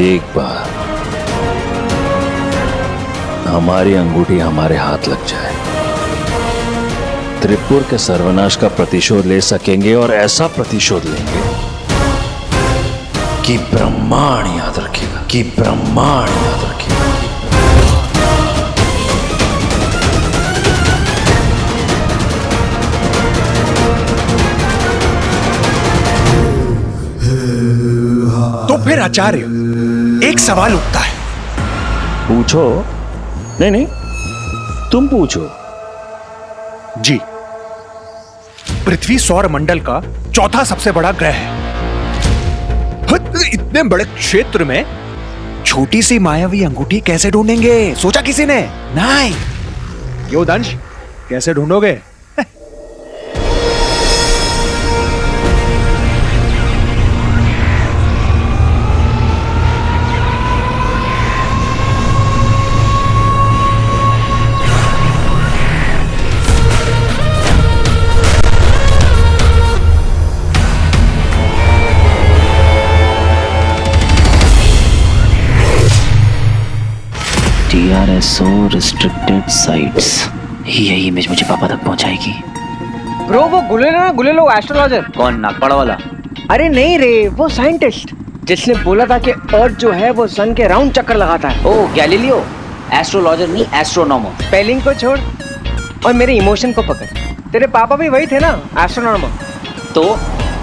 एक बार हमारी अंगूठी हमारे हाथ लग जाए, त्रिपुर के सर्वनाश का प्रतिशोध ले सकेंगे, और ऐसा प्रतिशोध लेंगे कि ब्रह्मांड याद रखेगा, कि ब्रह्मांड याद रखेगा। तो फिर आचार्य, एक सवाल उठता है। पूछो। नहीं, तुम पूछो। जी, पृथ्वी सौर मंडल का चौथा सबसे बड़ा ग्रह है। इतने बड़े क्षेत्र में छोटी सी मायावी अंगूठी कैसे ढूंढेंगे? सोचा किसी ने? नहीं। यो दंश, कैसे ढूंढोगे? डीआरएसओ रिस्ट्रिक्टेड साइट्स, यही इमेज मुझे पापा तक पहुंचाएगी। ब्रो, वो गुलेलो एस्ट्रोलॉजर। कौन, नागपाड़ा वाला? अरे नहीं रे, वो साइंटिस्ट जिसने बोला था कि अर्थ जो है वो सन के राउंड चक्कर लगाता है। ओ गैलीलियो। एस्ट्रोलॉजर नहीं, एस्ट्रोनॉमर। स्पेलिंग को छोड़ और मेरे इमोशन को पकड़। तेरे पापा भी वही थे ना, एस्ट्रोनॉमर। तो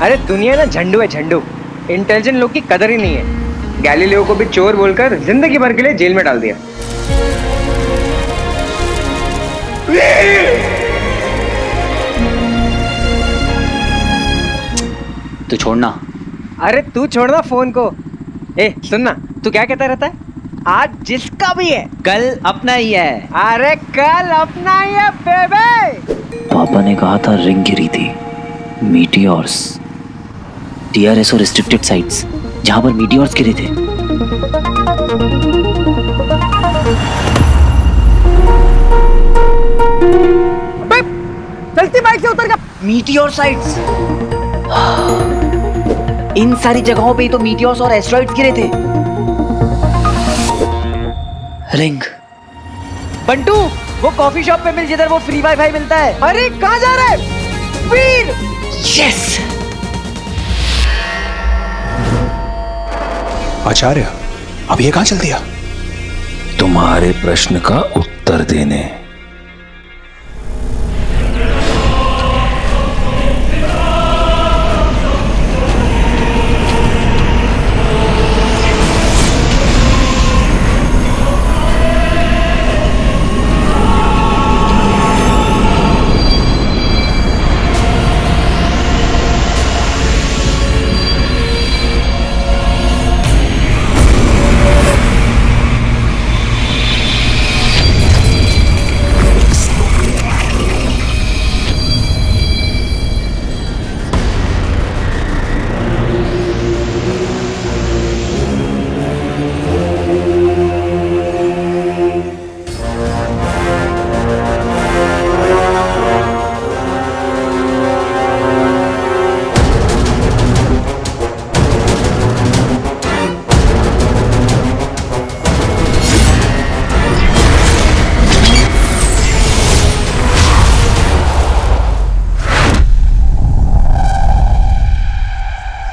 अरे दुनिया ना झंडू है, झंडू। इंटेलिजेंट लोग की कदर ही नहीं है। गैलीलियो को भी चोर बोलकर जिंदगी भर के लिए जेल में डाल दिया। तू छोड़ना। अरे तू छोड़ना फोन को। ए सुनना, तू क्या कहता रहता है? आज जिसका भी है कल अपना ही है। अरे कल अपना ही है बेबे। पापा ने कहा था रिंग गिरी थी, मीटियोर्स। डीआरएसओ रिस्ट्रिक्टेड साइट्स, जहां पर मीटियोर्स गिरे थे। चलती बाइक से उतर गया। मीटियोर साइट्स, इन सारी जगहों पे ही तो मीटियोर्स और एस्टेरॉइड्स गिरे थे। रिंग। बंटू, वो कॉफी शॉप पे मिल जिधर वो फ्री वाईफाई मिलता है। अरे कहाँ जा रहा है वीर? यस। आचार्य, अब ये कहां चल दिया? तुम्हारे प्रश्न का उत्तर देने।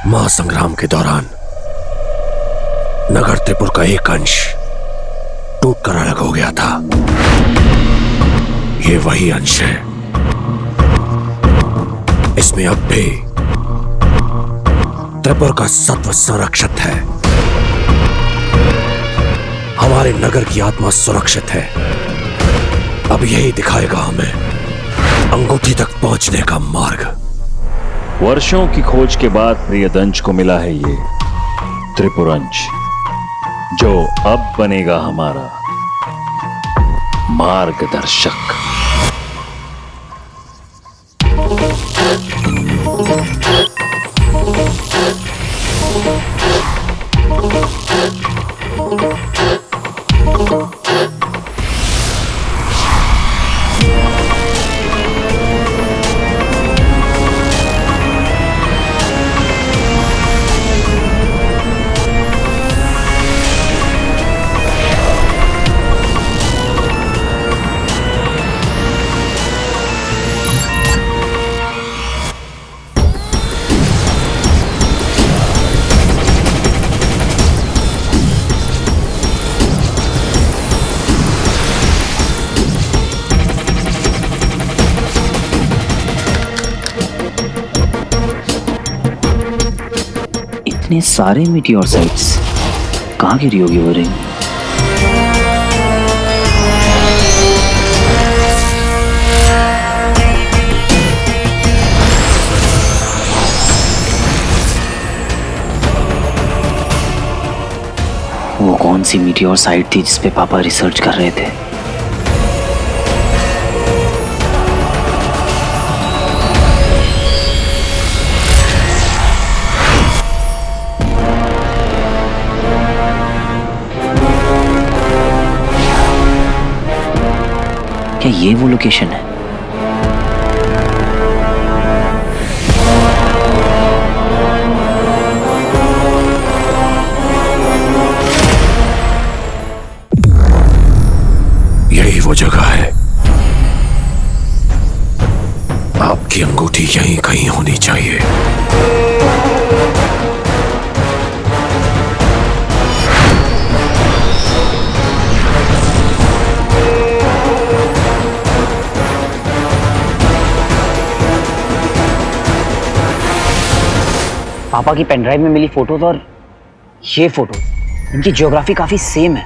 महासंग्राम के दौरान नगर त्रिपुर का एक अंश टूटकर अलग हो गया था। ये वही अंश है। इसमें अब भी त्रिपुर का सत्व संरक्षित है। हमारे नगर की आत्मा सुरक्षित है। अब यही दिखाएगा हमें अंगूठी तक पहुंचने का मार्ग। वर्षों की खोज के बाद प्रियदंश को मिला है ये त्रिपुरंश, जो अब बनेगा हमारा मार्गदर्शक। इतने सारे मीटियोर साइट्स कहाँ गिरी होगी वो रिंग? वो कौन सी मीटियोर साइट थी जिसपे पापा रिसर्च कर रहे थे? क्या ये वो लोकेशन है? यही वो जगह है। आपकी अंगूठी यहीं कहीं होनी चाहिए। पापा की पेनड्राइव में मिली फोटोज और ये फोटो, इनकी ज्योग्राफी काफी सेम है।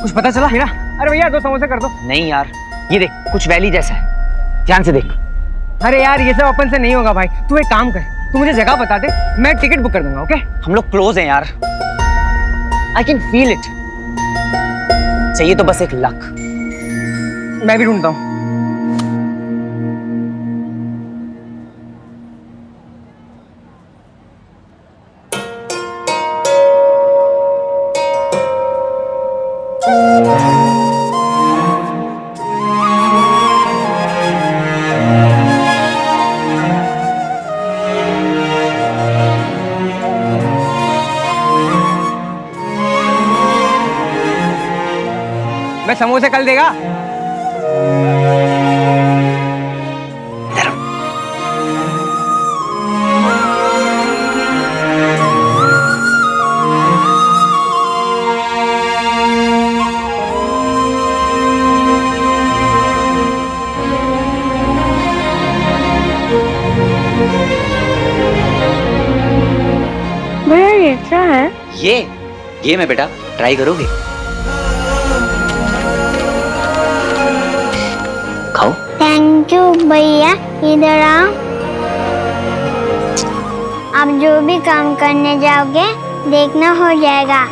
कुछ पता चला मीरा? अरे भैया 2 समोसे कर दो। नहीं यार, ये देख कुछ वैली जैसा है, ध्यान से देख। अरे यार ये सब अपन से नहीं होगा भाई, तू एक काम कर, तू मुझे जगह बता दे, मैं टिकट बुक कर दूंगा। ओके? हम लोग क्लोज हैं यार, आई कैन फील इट। चाहिए तो बस एक लक। मैं भी ढूंढता हूँ। मैं समोसे कल देगा। ये मैं बेटा ट्राई करोगे? खाओ। थैंक यू भैया, इधर आओ। आप जो भी काम करने जाओगे देखना हो जाएगा।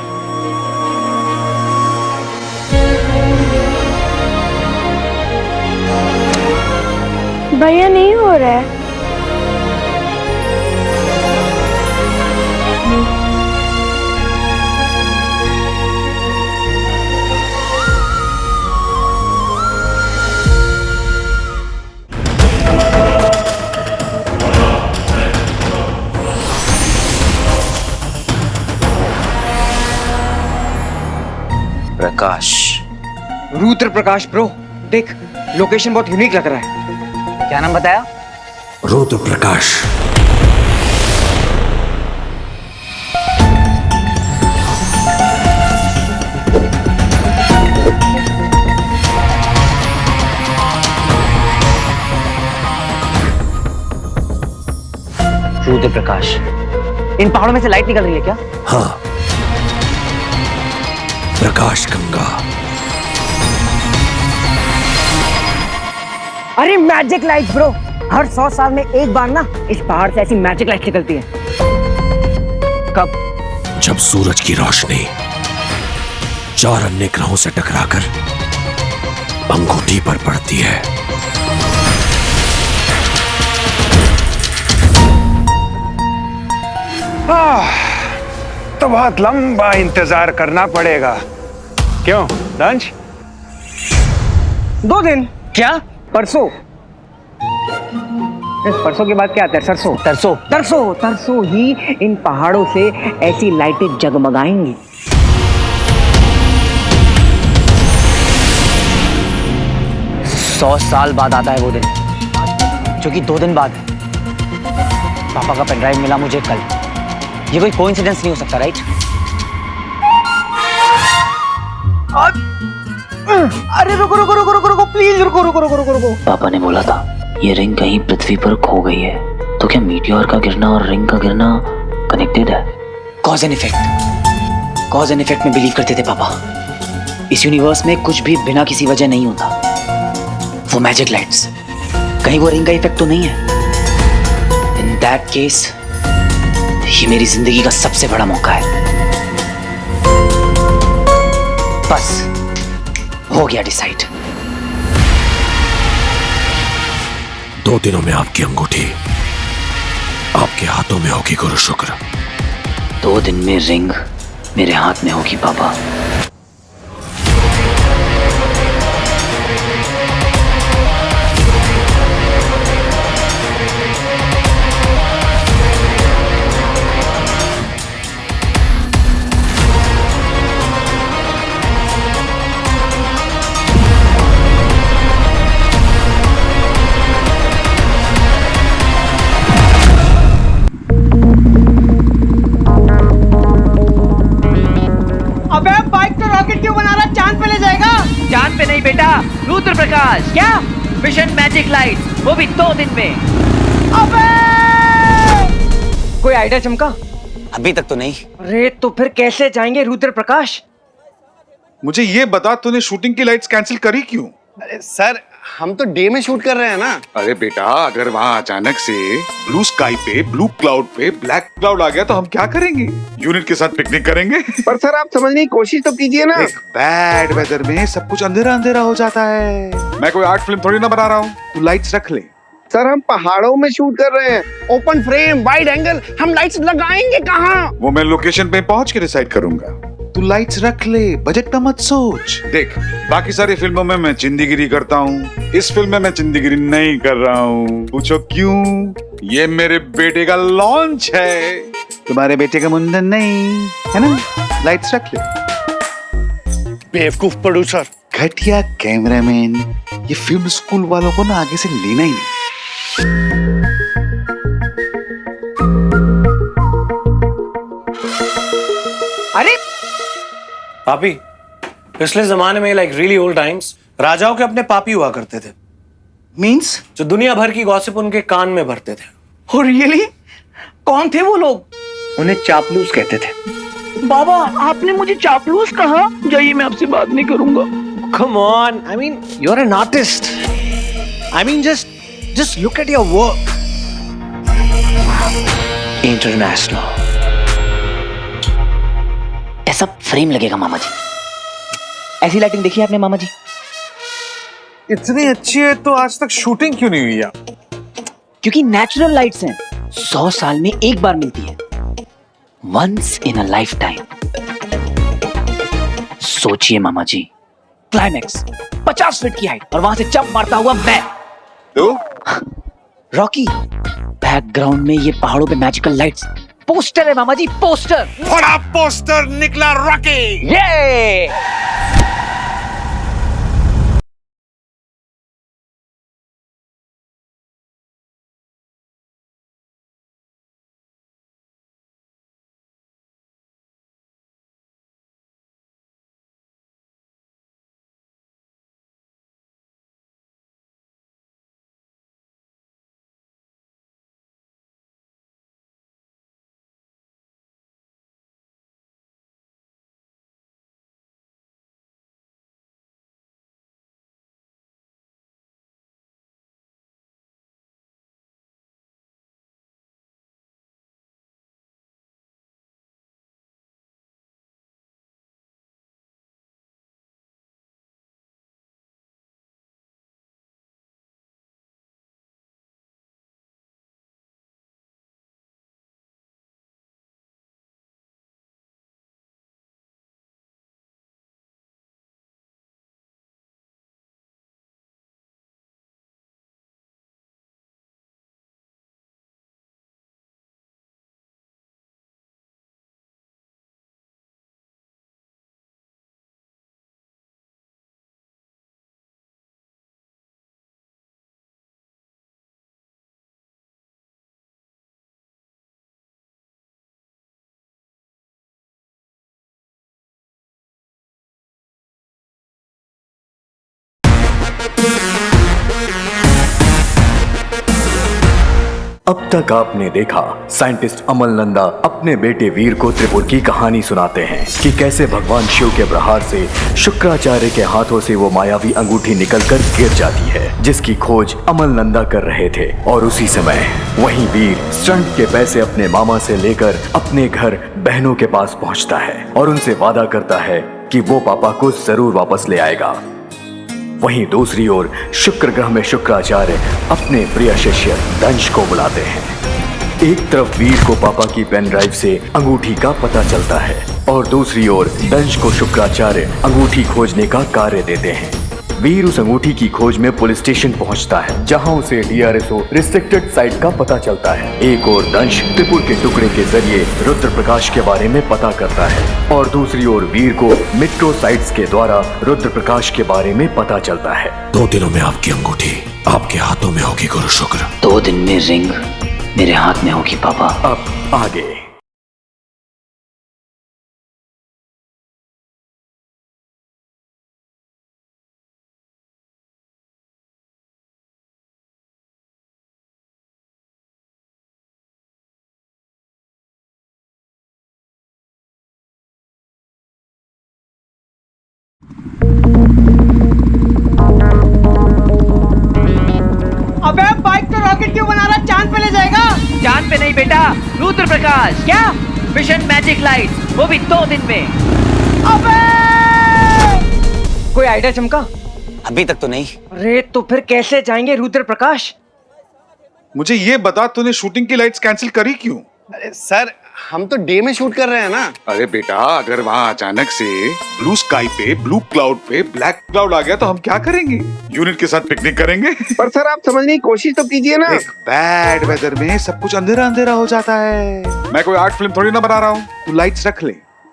भैया नहीं हो रहा है। प्रकाश। रुद्र प्रकाश ब्रो, देख लोकेशन बहुत यूनिक लग रहा है। क्या नाम बताया? रुद्र प्रकाश। रुद्र प्रकाश, इन पहाड़ों में से लाइट निकल रही है क्या? हाँ, प्रकाश गंगा। अरे मैजिक लाइट ब्रो, हर 100 साल में एक बार ना इस पहाड़ से ऐसी मैजिक लाइट निकलती है। कब? जब सूरज की रोशनी 4 अन्य ग्रहों से टकराकर अंगूठी पर पड़ती है। तो बहुत लंबा इंतजार करना पड़ेगा। क्यों दंश? 2 दिन? क्या? परसों? परसों के बाद क्या आता है? सरसों। तरसों। तरसों, तरसों ही इन पहाड़ों से ऐसी लाइटें जगमगाएंगी। सौ साल बाद आता है वो दिन, जो कि 2 दिन बाद है। पापा का पेन ड्राइव मिला मुझे कल। ये कोई कोइंसिडेंस नहीं हो सकता, राइट? अरे रुको रुको रुको रुको रुको प्लीज, रुको रुको रुको रुको रुको। पापा ने बोला था ये रिंग कहीं पृथ्वी पर खो गई है, तो क्या मीटियोर का गिरना और रिंग का गिरना कनेक्टेड है? Cause and effect, cause and effect में बिलीव करते थे पापा। इस यूनिवर्स में कुछ भी बिना किसी वजह नहीं होता। वो मैजिक लाइट्स, कहीं वो रिंग का इफेक्ट तो नहीं है? इन दैट केस ये मेरी जिंदगी का सबसे बड़ा मौका है। बस हो गया डिसाइड। 2 दिनों में आपकी अंगूठी आपके हाथों में होगी गुरु शुक्र। 2 दिन में रिंग मेरे हाथ में होगी पापा। अबे बाइक तो रॉकेट क्यों बना रहा? चांद पे ले जाएगा? चांद पे नहीं बेटा, रुद्र प्रकाश। क्या? मिशन मैजिक लाइट, वो भी 2 दिन में। अबे कोई आइडिया चमका? अभी तक तो नहीं। अरे तो फिर कैसे जाएंगे रुद्र प्रकाश? मुझे ये बता, तूने शूटिंग की लाइट्स कैंसिल करी क्यों? अरे सर, हम तो डे में शूट कर रहे हैं ना। अरे बेटा, अगर वहाँ अचानक से ब्लू स्काई पे, ब्लू क्लाउड पे ब्लैक क्लाउड आ गया तो हम क्या करेंगे? यूनिट के साथ पिकनिक करेंगे? पर सर आप समझने की कोशिश तो कीजिए ना। एक बैड वेदर में सब कुछ अंधेरा अंधेरा हो जाता है। मैं कोई आर्ट फिल्म थोड़ी ना बना रहा हूँ। तू लाइट्स रख ले। सर हम पहाड़ों में शूट कर रहे हैं, ओपन फ्रेम, वाइड एंगल, हम लाइट्स लगाएंगे कहाँ? वो मैं लोकेशन पे पहुंच के डिसाइड करूंगा। तू लाइट्स रख ले, बजट का मत सोच। देख, बाकी सारी फिल्मों में मैं चिंदीगिरी करता हूँ, इस फिल्म में मैं चिंदीगिरी नहीं कर रहा हूँ। पूछो क्यों? ये मेरे बेटे का लॉन्च है, तुम्हारे बेटे का मुंडन नहीं, है ना? लाइट्स रख ले। बेवकूफ प्रोड्यूसर, घटिया कैमरामैन, ये फिल्म स्कूल वालों को ना आगे से लेना ही नहीं। अरे पापी, पिछले जमाने में लाइक रियली ओल्ड टाइम्स राजाओं के अपने पापी हुआ करते थे। मींस जो दुनिया भर की गॉसिप उनके कान में भरते थे। Oh really? कौन थे वो लोग? उन्हें चापलूस कहते थे। बाबा आपने मुझे चापलूस कहा, जाइए मैं आपसे बात नहीं करूंगा। Come on, I mean, you're an artist. I mean, just look at your work. International. ऐसा फ्रेम लगेगा मामा जी। ऐसी लाइटिंग देखी है आपने मामा जी? इतनी अच्छी है तो आज तक शूटिंग क्यों नहीं हुई यार? क्योंकि नेचुरल लाइट्स हैं, 100 साल में एक बार मिलती है, once in a lifetime. सोचिए मामा जी, क्लाइमैक्स 50 फीट की हाइट और वहां से जंप मारता हुआ मैं, रॉकी, बैकग्राउंड में ये पहाड़ों पे मैजिकल लाइट्स, पोस्टर है मामा जी, पोस्टर। बड़ा पोस्टर निकला रॉकी। ये अब तक आपने देखा साइंटिस्ट अमल नंदा अपने बेटे वीर को त्रिपुर की कहानी सुनाते हैं कि कैसे भगवान शिव के प्रहार से शुक्राचार्य के हाथों से वो मायावी अंगूठी निकलकर गिर जाती है, जिसकी खोज अमल नंदा कर रहे थे। और उसी समय वहीं वीर स्टंट के पैसे अपने मामा से लेकर अपने घर बहनों के पास पहुंचता है और उनसे वादा करता है कि वो पापा को जरूर वापस ले आएगा। वहीं दूसरी ओर शुक्र ग्रह में शुक्राचार्य अपने प्रिय शिष्य दंश को बुलाते हैं। एक तरफ वीर को पापा की पेन ड्राइव से अंगूठी का पता चलता है और दूसरी ओर दंश को शुक्राचार्य अंगूठी खोजने का कार्य देते हैं। वीर उस अंगूठी की खोज में पुलिस स्टेशन पहुंचता है, जहां उसे DRSO रिस्ट्रिक्टेड साइट का पता चलता है। एक और दंश त्रिपुर के टुकड़े के जरिए रुद्र प्रकाश के बारे में पता करता है और दूसरी ओर वीर को मेट्रो साइट्स के द्वारा रुद्र प्रकाश के बारे में पता चलता है। 2 दिनों में आपकी अंगूठी आपके हाथों में होगी गुरु शुक्र। 2 दिन में रिंग मेरे हाथ में होगी पापा। अब आगे। अबे बाइक तो रॉकेट क्यों बना रहा, चांद पे ले जाएगा? चांद पे नहीं बेटा, रुद्र प्रकाश। क्या मिशन मैजिक लाइट, वो भी 2 दिन में। अबे कोई आइडिया चमका? अभी तक तो नहीं। अरे तो फिर कैसे जाएंगे रुद्र प्रकाश? मुझे ये बता, तूने शूटिंग की लाइट्स कैंसिल करी क्यों? अरे सर, हम तो डे में शूट कर रहे हैं ना। अरे बेटा, अगर वहाँ अचानक से ब्लू स्काई पे, ब्लू क्लाउड पे ब्लैक क्लाउड आ गया तो हम क्या करेंगे? यूनिट के साथ पिकनिक करेंगे? पर सर आप समझने की कोशिश तो कीजिए ना। एक बैड वेदर में सब कुछ अंधेरा अंधेरा हो जाता है। मैं कोई आर्ट फिल्म थोड़ी ना बना रहा हूँ, तू लाइट्स रख ले।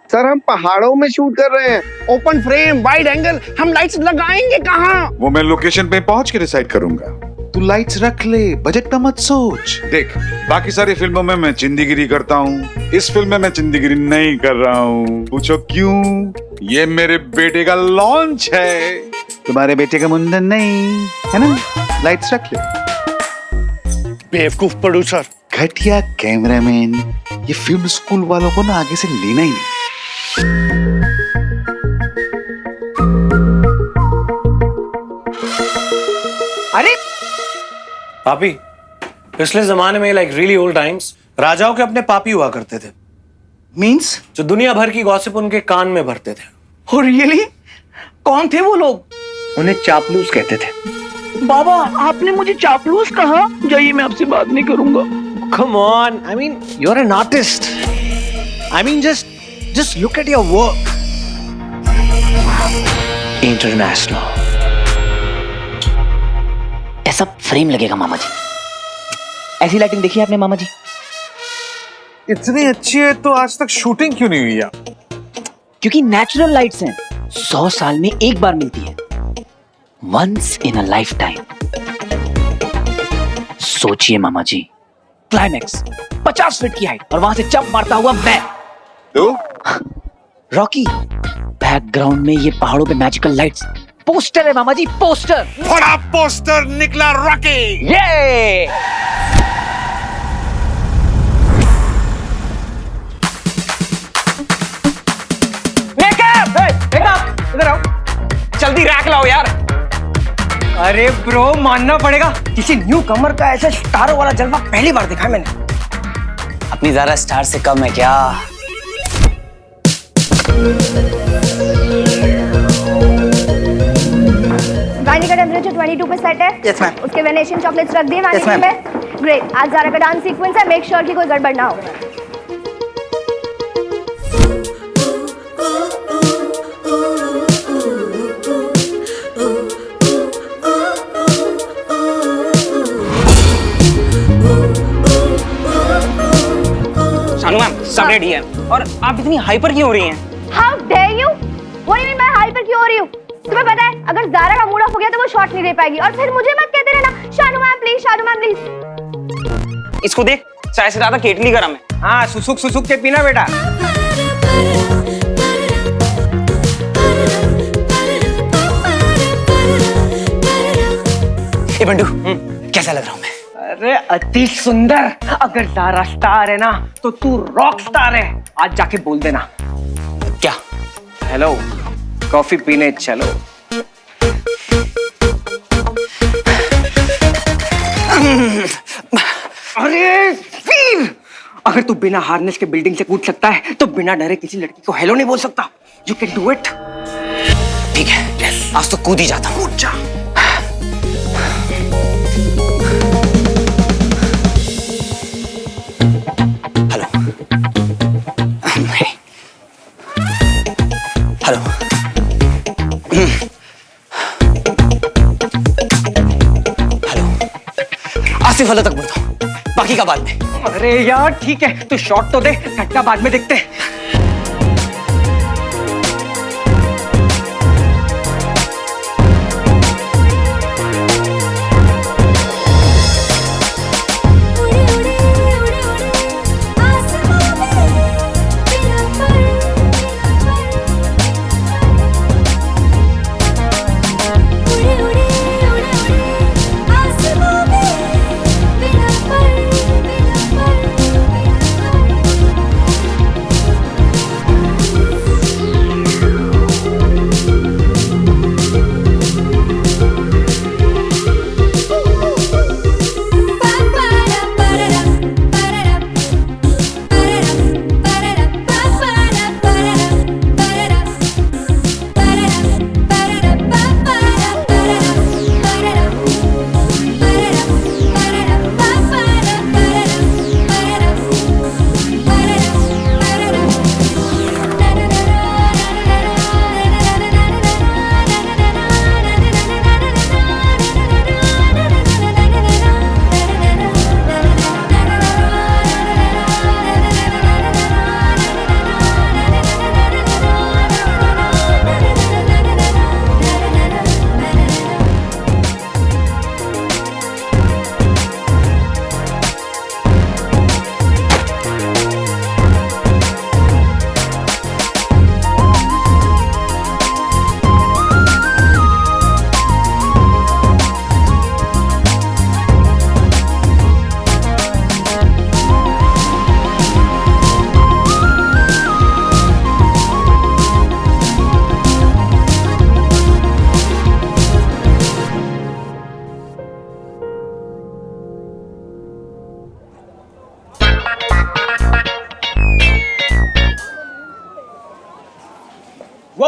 सर हम पहाड़ों में शूट कर रहे हैं, ओपन फ्रेम, वाइड एंगल, हम लाइट्स लगाएंगे कहाँ? वो मैं लोकेशन पे पहुंच के डिसाइड करूंगा। तू लाइट्स रख ले, बजट का मत सोच। देख, बाकी सारी फिल्मों में मैं चिंदीगिरी करता हूँ, इस फिल्म में मैं चिंदीगिरी नहीं कर रहा हूँ। पूछो क्यों? ये मेरे बेटे का लॉन्च है, तुम्हारे बेटे का मुंडन नहीं, है ना? लाइट्स रख ले। बेवकूफ प्रोड्यूसर, घटिया कैमरामैन, ये फिल्म स्कूल वालों को ना आगे से लेना ही नहीं। अरे पापी, पिछले जमाने में लाइक रियली ओल्ड टाइम्स राजाओं के अपने पापी हुआ करते थे। मींस जो दुनिया भर की गॉसिप उनके कान में भरते थे। और रियली कौन थे वो लोग? उन्हें चापलूस कहते थे। बाबा आपने मुझे चापलूस कहा? जाइए, मैं आपसे बात नहीं करूंगा। Come on, I mean, you're an artist. I mean, just look at your work. International. ऐसा फ्रेम लगेगा मामा जी। ऐसी लाइटिंग देखी है आपने मामा जी? इतनी अच्छी है तो आज तक शूटिंग क्यों नहीं हुई यार? क्योंकि नेचुरल लाइट्स हैं, 100 साल में एक बार मिलती है, once in a lifetime. सोचिए मामा जी, क्लाइमैक्स 50 फीट की हाइट और वहां से जंप मारता हुआ मैं। तो रॉकी, बैकग्राउंड में ये पहाड़ों पे मैजिकल लाइट्स, पोस्टर है मामा जी, पोस्टर। बड़ा पोस्टर निकला रॉकी। ये इधर आओ, जल्दी रैक लाओ यार। अरे ब्रो, मानना पड़ेगा, किसी न्यू कमर का ऐसा स्टारों वाला जलवा पहली बार देखा है मैंने। अपनी ज़ारा स्टार से कम है क्या? वाइनी का टेम्परेचर 22 पे सेट है। Yes ma'am. उसके वेनेशियन चॉकलेट्स रख दिए वाइनी Yes, ma'am. में। ग्रेट। आज ज़ारा का डांस सीक्वेंस है, मेक श्योर कि कोई गड़बड़ ना हो। शानू मैम, सब रेडी है। और आप इतनी हाइपर क्यों हो रही हैं? How dare you? What do you mean मैं हाइपर क्यों हो रही हूँ? तुम्हें पता है अगर ज़ारा का मूड ऑफ हो गया तो वो शॉट नहीं दे पाएगी, और फिर मुझे मत कहते रहना Shanu ma'am please, Shanu ma'am please. इसको देख, चाय से ज्यादा केटली गरम है। हाँ, सुसुक सुसुक के पीना बेटा। ए बंडू, कैसा लग रहा हूं मैं? अरे अति सुंदर। अगर ज़ारा स्टार है ना तो तू रॉक स्टार है। आज जाके बोल देना। क्या? हेलो, कॉफी पीने चलो। अरे वीर, अगर तू बिना हार्नेस के बिल्डिंग से कूद सकता है तो बिना डरे किसी लड़की को हेलो नहीं बोल सकता। You can do it. ठीक है, आज तो कूद ही जाता हूं। कूद जा। हेलो। हेलो। आसिफ हेलो तक बोलता हूं, बाकी का बाद में। अरे यार ठीक है, तू शॉट तो दे, घटना बाद में देखते हैं।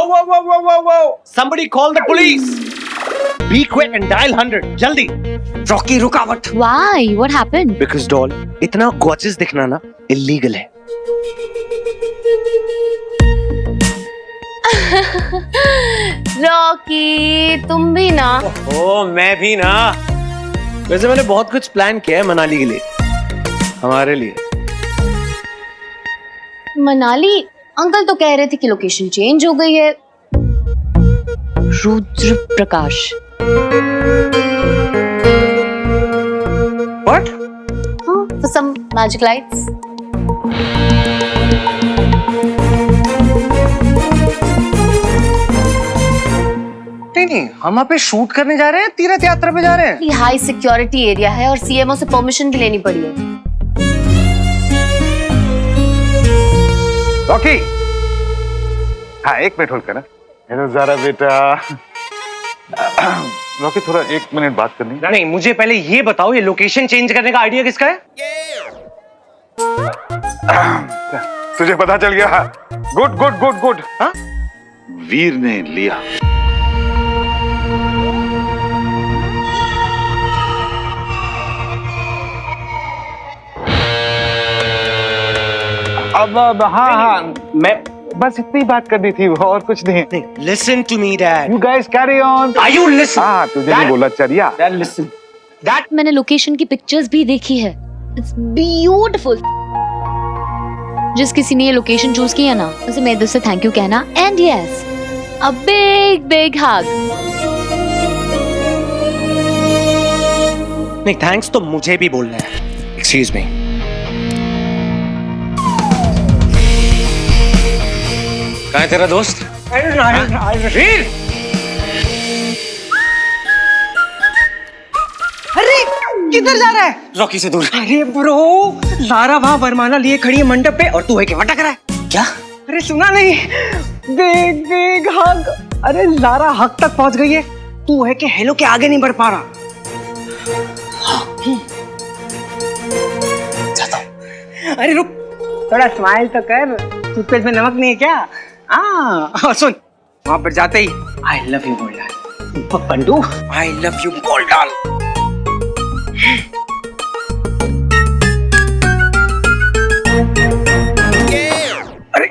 whoa! Somebody call the police! Be quick and dial 100. जल्दी! रॉकी रुकावट। Why? What happened? Because doll, इतना gorgeous दिखना ना illegal है। रॉकी, तुम भी ना। ओ मैं भी ना। वैसे मैंने बहुत कुछ प्लान किया है मनाली के लिए, हमारे लिए। मनाली? अंकल तो कह रहे थे कि लोकेशन चेंज हो गई है। रुद्र प्रकाश। What? For some magic lights. नहीं, हम वहाँ पे शूट करने जा रहे हैं, तीर्थ यात्रा पे जा रहे हैं। हाई सिक्योरिटी एरिया है और सीएमओ से परमिशन भी लेनी पड़ी है। रॉकी, हाँ 1 मिनट होल्ड करना। हेलो ज़ारा बेटा। रॉकी थोड़ा 1 मिनट बात करनी। नहीं, मुझे पहले ये बताओ, ये लोकेशन चेंज करने का आइडिया किसका है? तुझे पता चल गया? Good good good good. हाँ? वीर ने लिया। अब हाँ, मैं बस इतनी बात करनी थी, और कुछ नहीं। Listen to me, Dad. You guys carry on. Are you listening? हाँ, तुझे नहीं बोला चरिया। Dad, listen. Dad, मैंने लोकेशन की पिक्चर्स भी देखी है। It's beautiful. जिस किसी ने ये लोकेशन चूज किया ना, उसे मेरे दिल से थैंक यू कहना। And yes, a big hug. नहीं, थैंक्स तो मुझे भी बोलना है। Excuse me. कहाँ है तेरा दोस्त? वीर! अरे किधर जा रहा है? रॉकी से दूर। अरे ब्रो, लारा वहाँ वरमाला लिए खड़ी है मंडप पे और तू है कि भटक रहा है। क्या? अरे सुना नहीं? बिग हग। अरे लारा हक तक पहुंच गई है, तू है कि हेलो के आगे नहीं बढ़ पा रहा। जाता हूँ। अरे रुक, थोड़ा स्माइल तो कर। टूथपेस्ट में नमक नहीं है क्या? और सुन, वहां पर जाते ही आई लव यू बोल डाल। बंडू, आई लव यू बोल डाल। अरे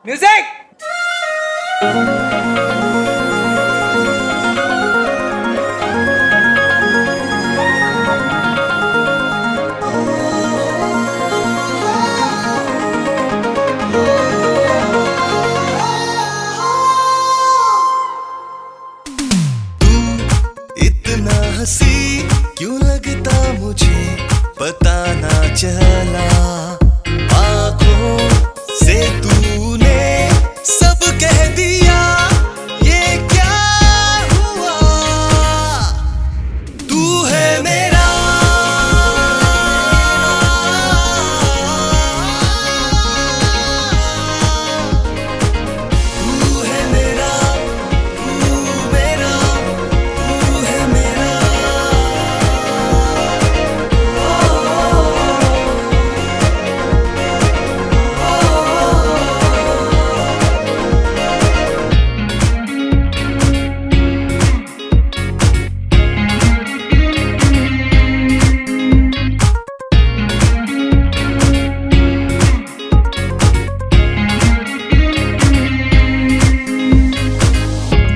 म्यूजिक। इतना हंसी क्यों लगता मुझे पता ना चला, आँखों से तूने सब कह दिया, ये क्या हुआ? तू है मेरा, तू है मेरा, तू मेरा, तू है मेरा।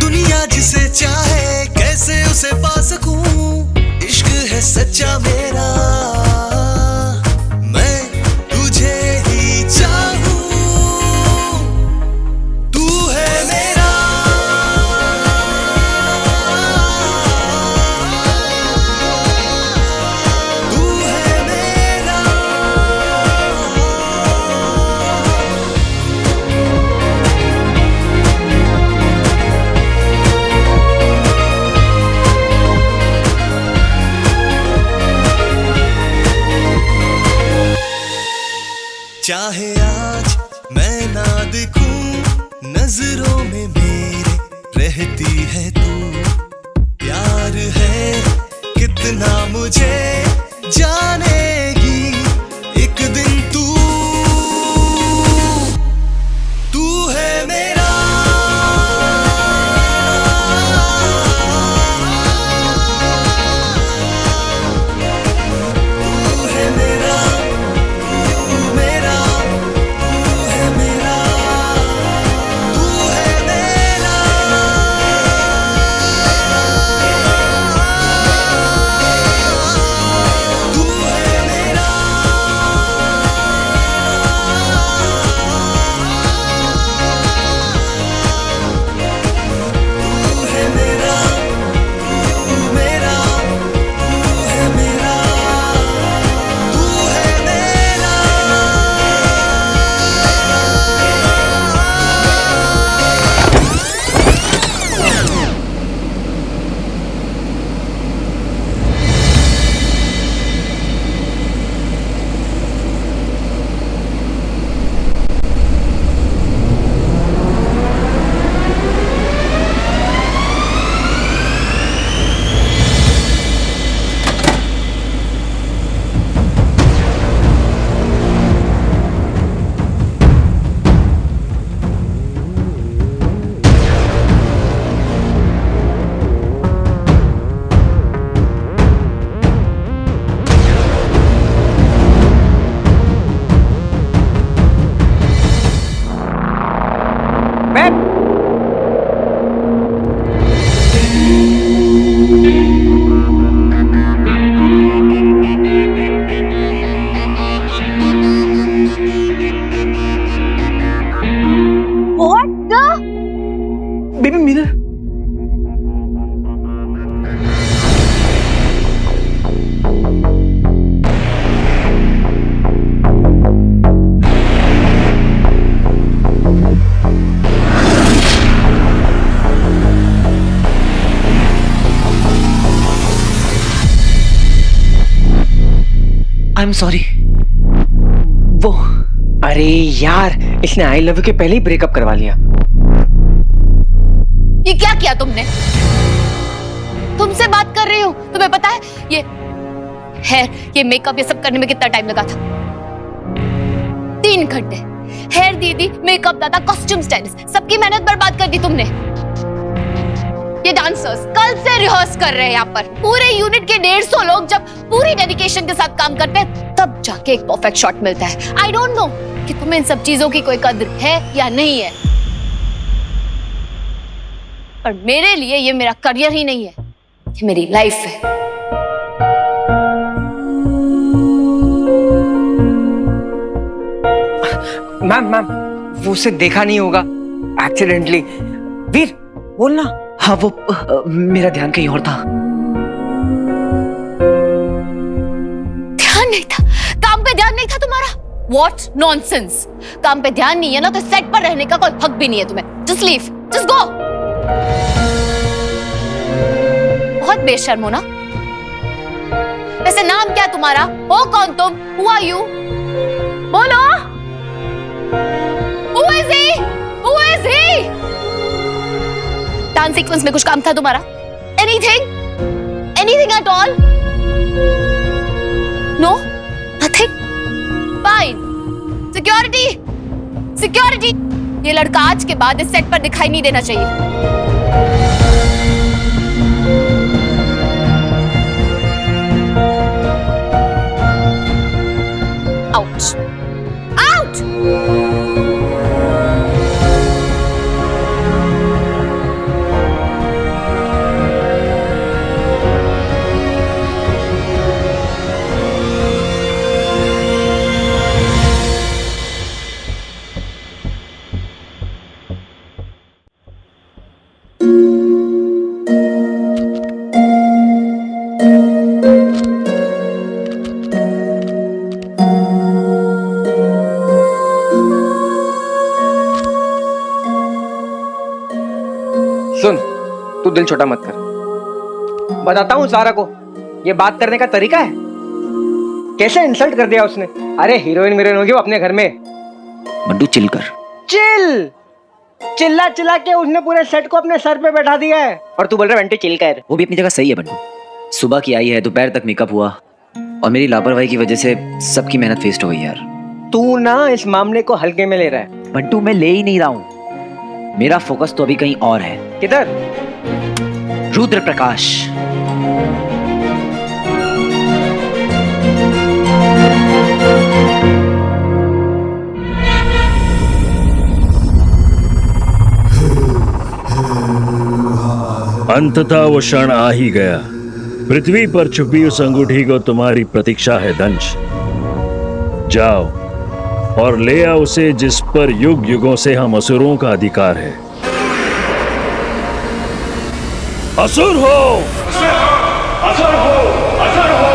दुनिया जिसे चाहे कैसे उसे पा सकूं, इश्क है सच्चा मेरा, मैं तुझे ही चाहूं, तू है मेरा। तू है मेरा। चाहे आज मैं ना दिखूं नजरों में मेरे रहती है तू, प्यार है कितना मुझे जानेगी एक दिन तू है मेरा। I am sorry. वो अरे यार, इसने आई लव यू के पहले ही ब्रेकअप करवा लिया। ये क्या किया तुमने? तुमसे बात कर रही हूँ, तुम्हें पता है ये हेयर, ये मेकअप, ये सब करने में कितना टाइम लगा था? 3 घंटे। हेयर दी थी, मेकअप दादा, कॉस्ट्यूम स्टाइलिस्ट, सबकी मेहनत बर्बाद कर दी तुमने। ये डांसर्स कल से रिहर्स कर रहे हैं यहाँ पर। पूरे यूनिट के 150 लोग जब पूरी डेडिकेशन के साथ काम करते हैं तब जाके एक परफेक्ट शॉट मिलता है। आई डोंट नो कि तुम्हें इन सब चीजों की कोई कद्र है या नहीं है, पर मेरे लिए ये मेरा करियर ही नहीं है, ये मेरी लाइफ है। मैम वो उसे देखा नहीं होगा, एक्सीडेंटली। वीर बोलना। हाँ वो मेरा ध्यान कहीं और था। ध्यान नहीं था? काम पे ध्यान नहीं था तुम्हारा? What nonsense! काम पे ध्यान नहीं है ना तो सेट पर रहने का कोई हक भी नहीं है तुम्हें। Just leave, just go. बहुत बेशर्म हो ना? वैसे नाम क्या तुम्हारा? हो कौन तुम? Who are you? बोलो। Who is he? Who is he? Dance sequence में कुछ काम था तुम्हारा? Anything? Anything at all? No? Nothing? Fine. Security! Security! ये लड़का आज के बाद इस सेट पर दिखाई नहीं देना चाहिए। Out! Out! सुन, तू दिल छोटा मत कर। बताता हूँ सारा को, ये बात करने का तरीका है। कैसे इंसल्ट कर दिया उसने। अरे हीरोइन होगी वो अपने घर में। बंटू चिल कर। चिल चिल्ला चिल्ला के उसने पूरे सेट को अपने सर पे बैठा दिया है और तू बोल रहा है बंटू चिल कर। वो भी अपनी जगह सही है बंटू। सुबह की आई है, दोपहर तक मेकअप हुआ और मेरी लापरवाही की वजह से सबकी मेहनत वेस्ट हो गई यार। तू ना इस मामले को हल्के में ले रहा है। बंटू मैं ले ही नहीं रहा हूँ, मेरा फोकस तो अभी कहीं और है। किधर? रुद्र प्रकाश। अंततः वो क्षण आ ही गया। पृथ्वी पर छुपी उस अंगूठी को तुम्हारी प्रतीक्षा है दंश। जाओ और ले आओ उसे जिस पर युग युगों से हम असुरों का अधिकार है। असुर हो, असुर हो, असुर हो।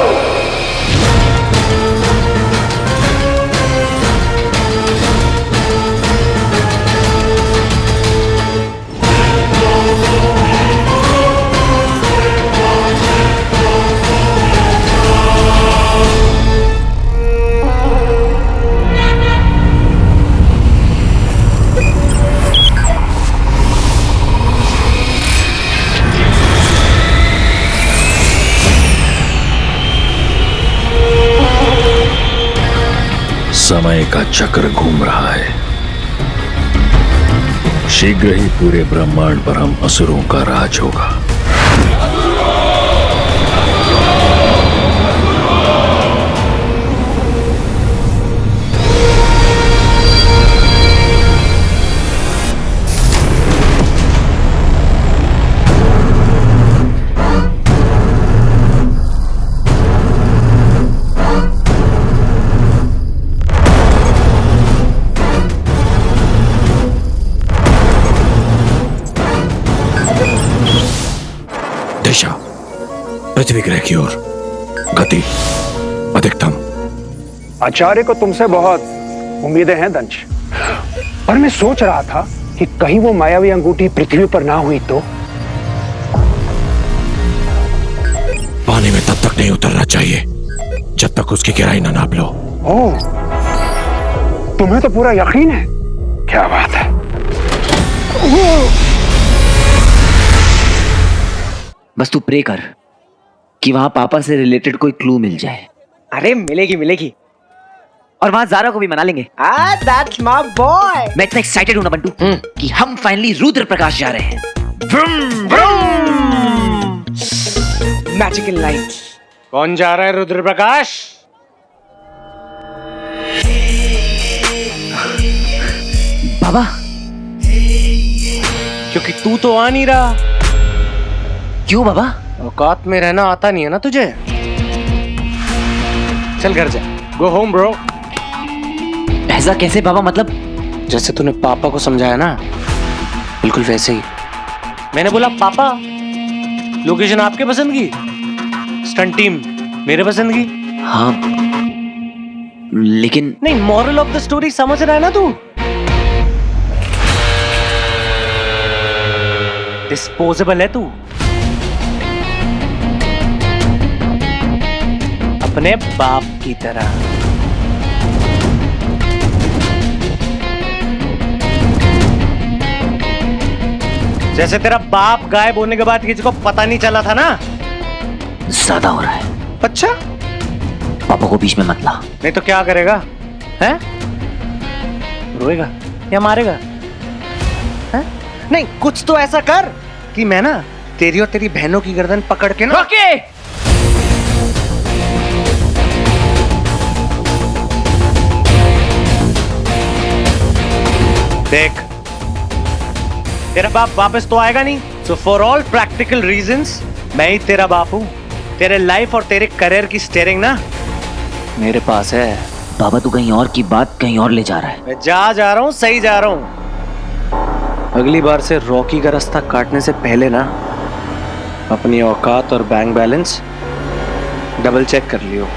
समय का चक्र घूम रहा है। शीघ्र ही पूरे ब्रह्मांड पर हम असुरों का राज होगा। दिशा पृथ्वी ग्रह की ओर, गति अधिकतम। आचार्य को तुमसे बहुत उम्मीदें हैं दंश, पर मैं सोच रहा था कि कहीं वो मायावी अंगूठी पृथ्वी पर ना हुई तो। पानी में तब तक नहीं उतरना चाहिए जब तक उसकी गहराई ना नाप लो। ओह, तुम्हें तो पूरा यकीन है। क्या बात है। बस तू प्रे कर कि वहां पापा से रिलेटेड कोई क्लू मिल जाए। अरे मिलेगी मिलेगी। और वहां ज़ारा को भी मना लेंगे। That's my boy। मैं इतना एक्साइटेड हूं ना बंटू कि हम फाइनली रुद्र प्रकाश जा रहे हैं। Magical light. कौन जा रहा है रुद्र प्रकाश? बाबा। क्योंकि तू तो आ नहीं रहा। क्यों बाबा? औकात में रहना आता नहीं है ना तुझे। चल घर जा। Go home bro. ऐसा कैसे बाबा? मतलब जैसे तूने पापा को समझाया ना, बिल्कुल वैसे ही। मैंने बोला पापा, लोकेशन आपके पसंद की, स्टंट टीम मेरे पसंद की। हाँ लेकिन नहीं, मॉरल ऑफ द स्टोरी समझ रहा है ना तू? डिस्पोजेबल है तू। अपने बाप की तरह। जैसे तेरा बाप गायब होने के बाद किसी को पता नहीं चला था ना। ज्यादा हो रहा है। अच्छा, पापा को बीच में मत ला। नहीं तो क्या करेगा? हैं? रोएगा या मारेगा? हैं? नहीं, कुछ तो ऐसा कर कि मैं ना तेरी और तेरी बहनों की गर्दन पकड़ के ना। ओके। देख, तेरा बाप वापस तो आएगा नहीं, so for all practical reasons मैं ही तेरा बाप हूं। तेरे लाइफ और तेरे करियर की स्टीयरिंग ना मेरे पास है। बाबा तू कहीं और की बात कहीं और ले जा रहा है। मैं जा रहा हूं, सही जा रहा हूं। अगली बार से रॉकी का रास्ता काटने से पहले ना अपनी औकात और बैंक बैलेंस डबल चेक कर लियो।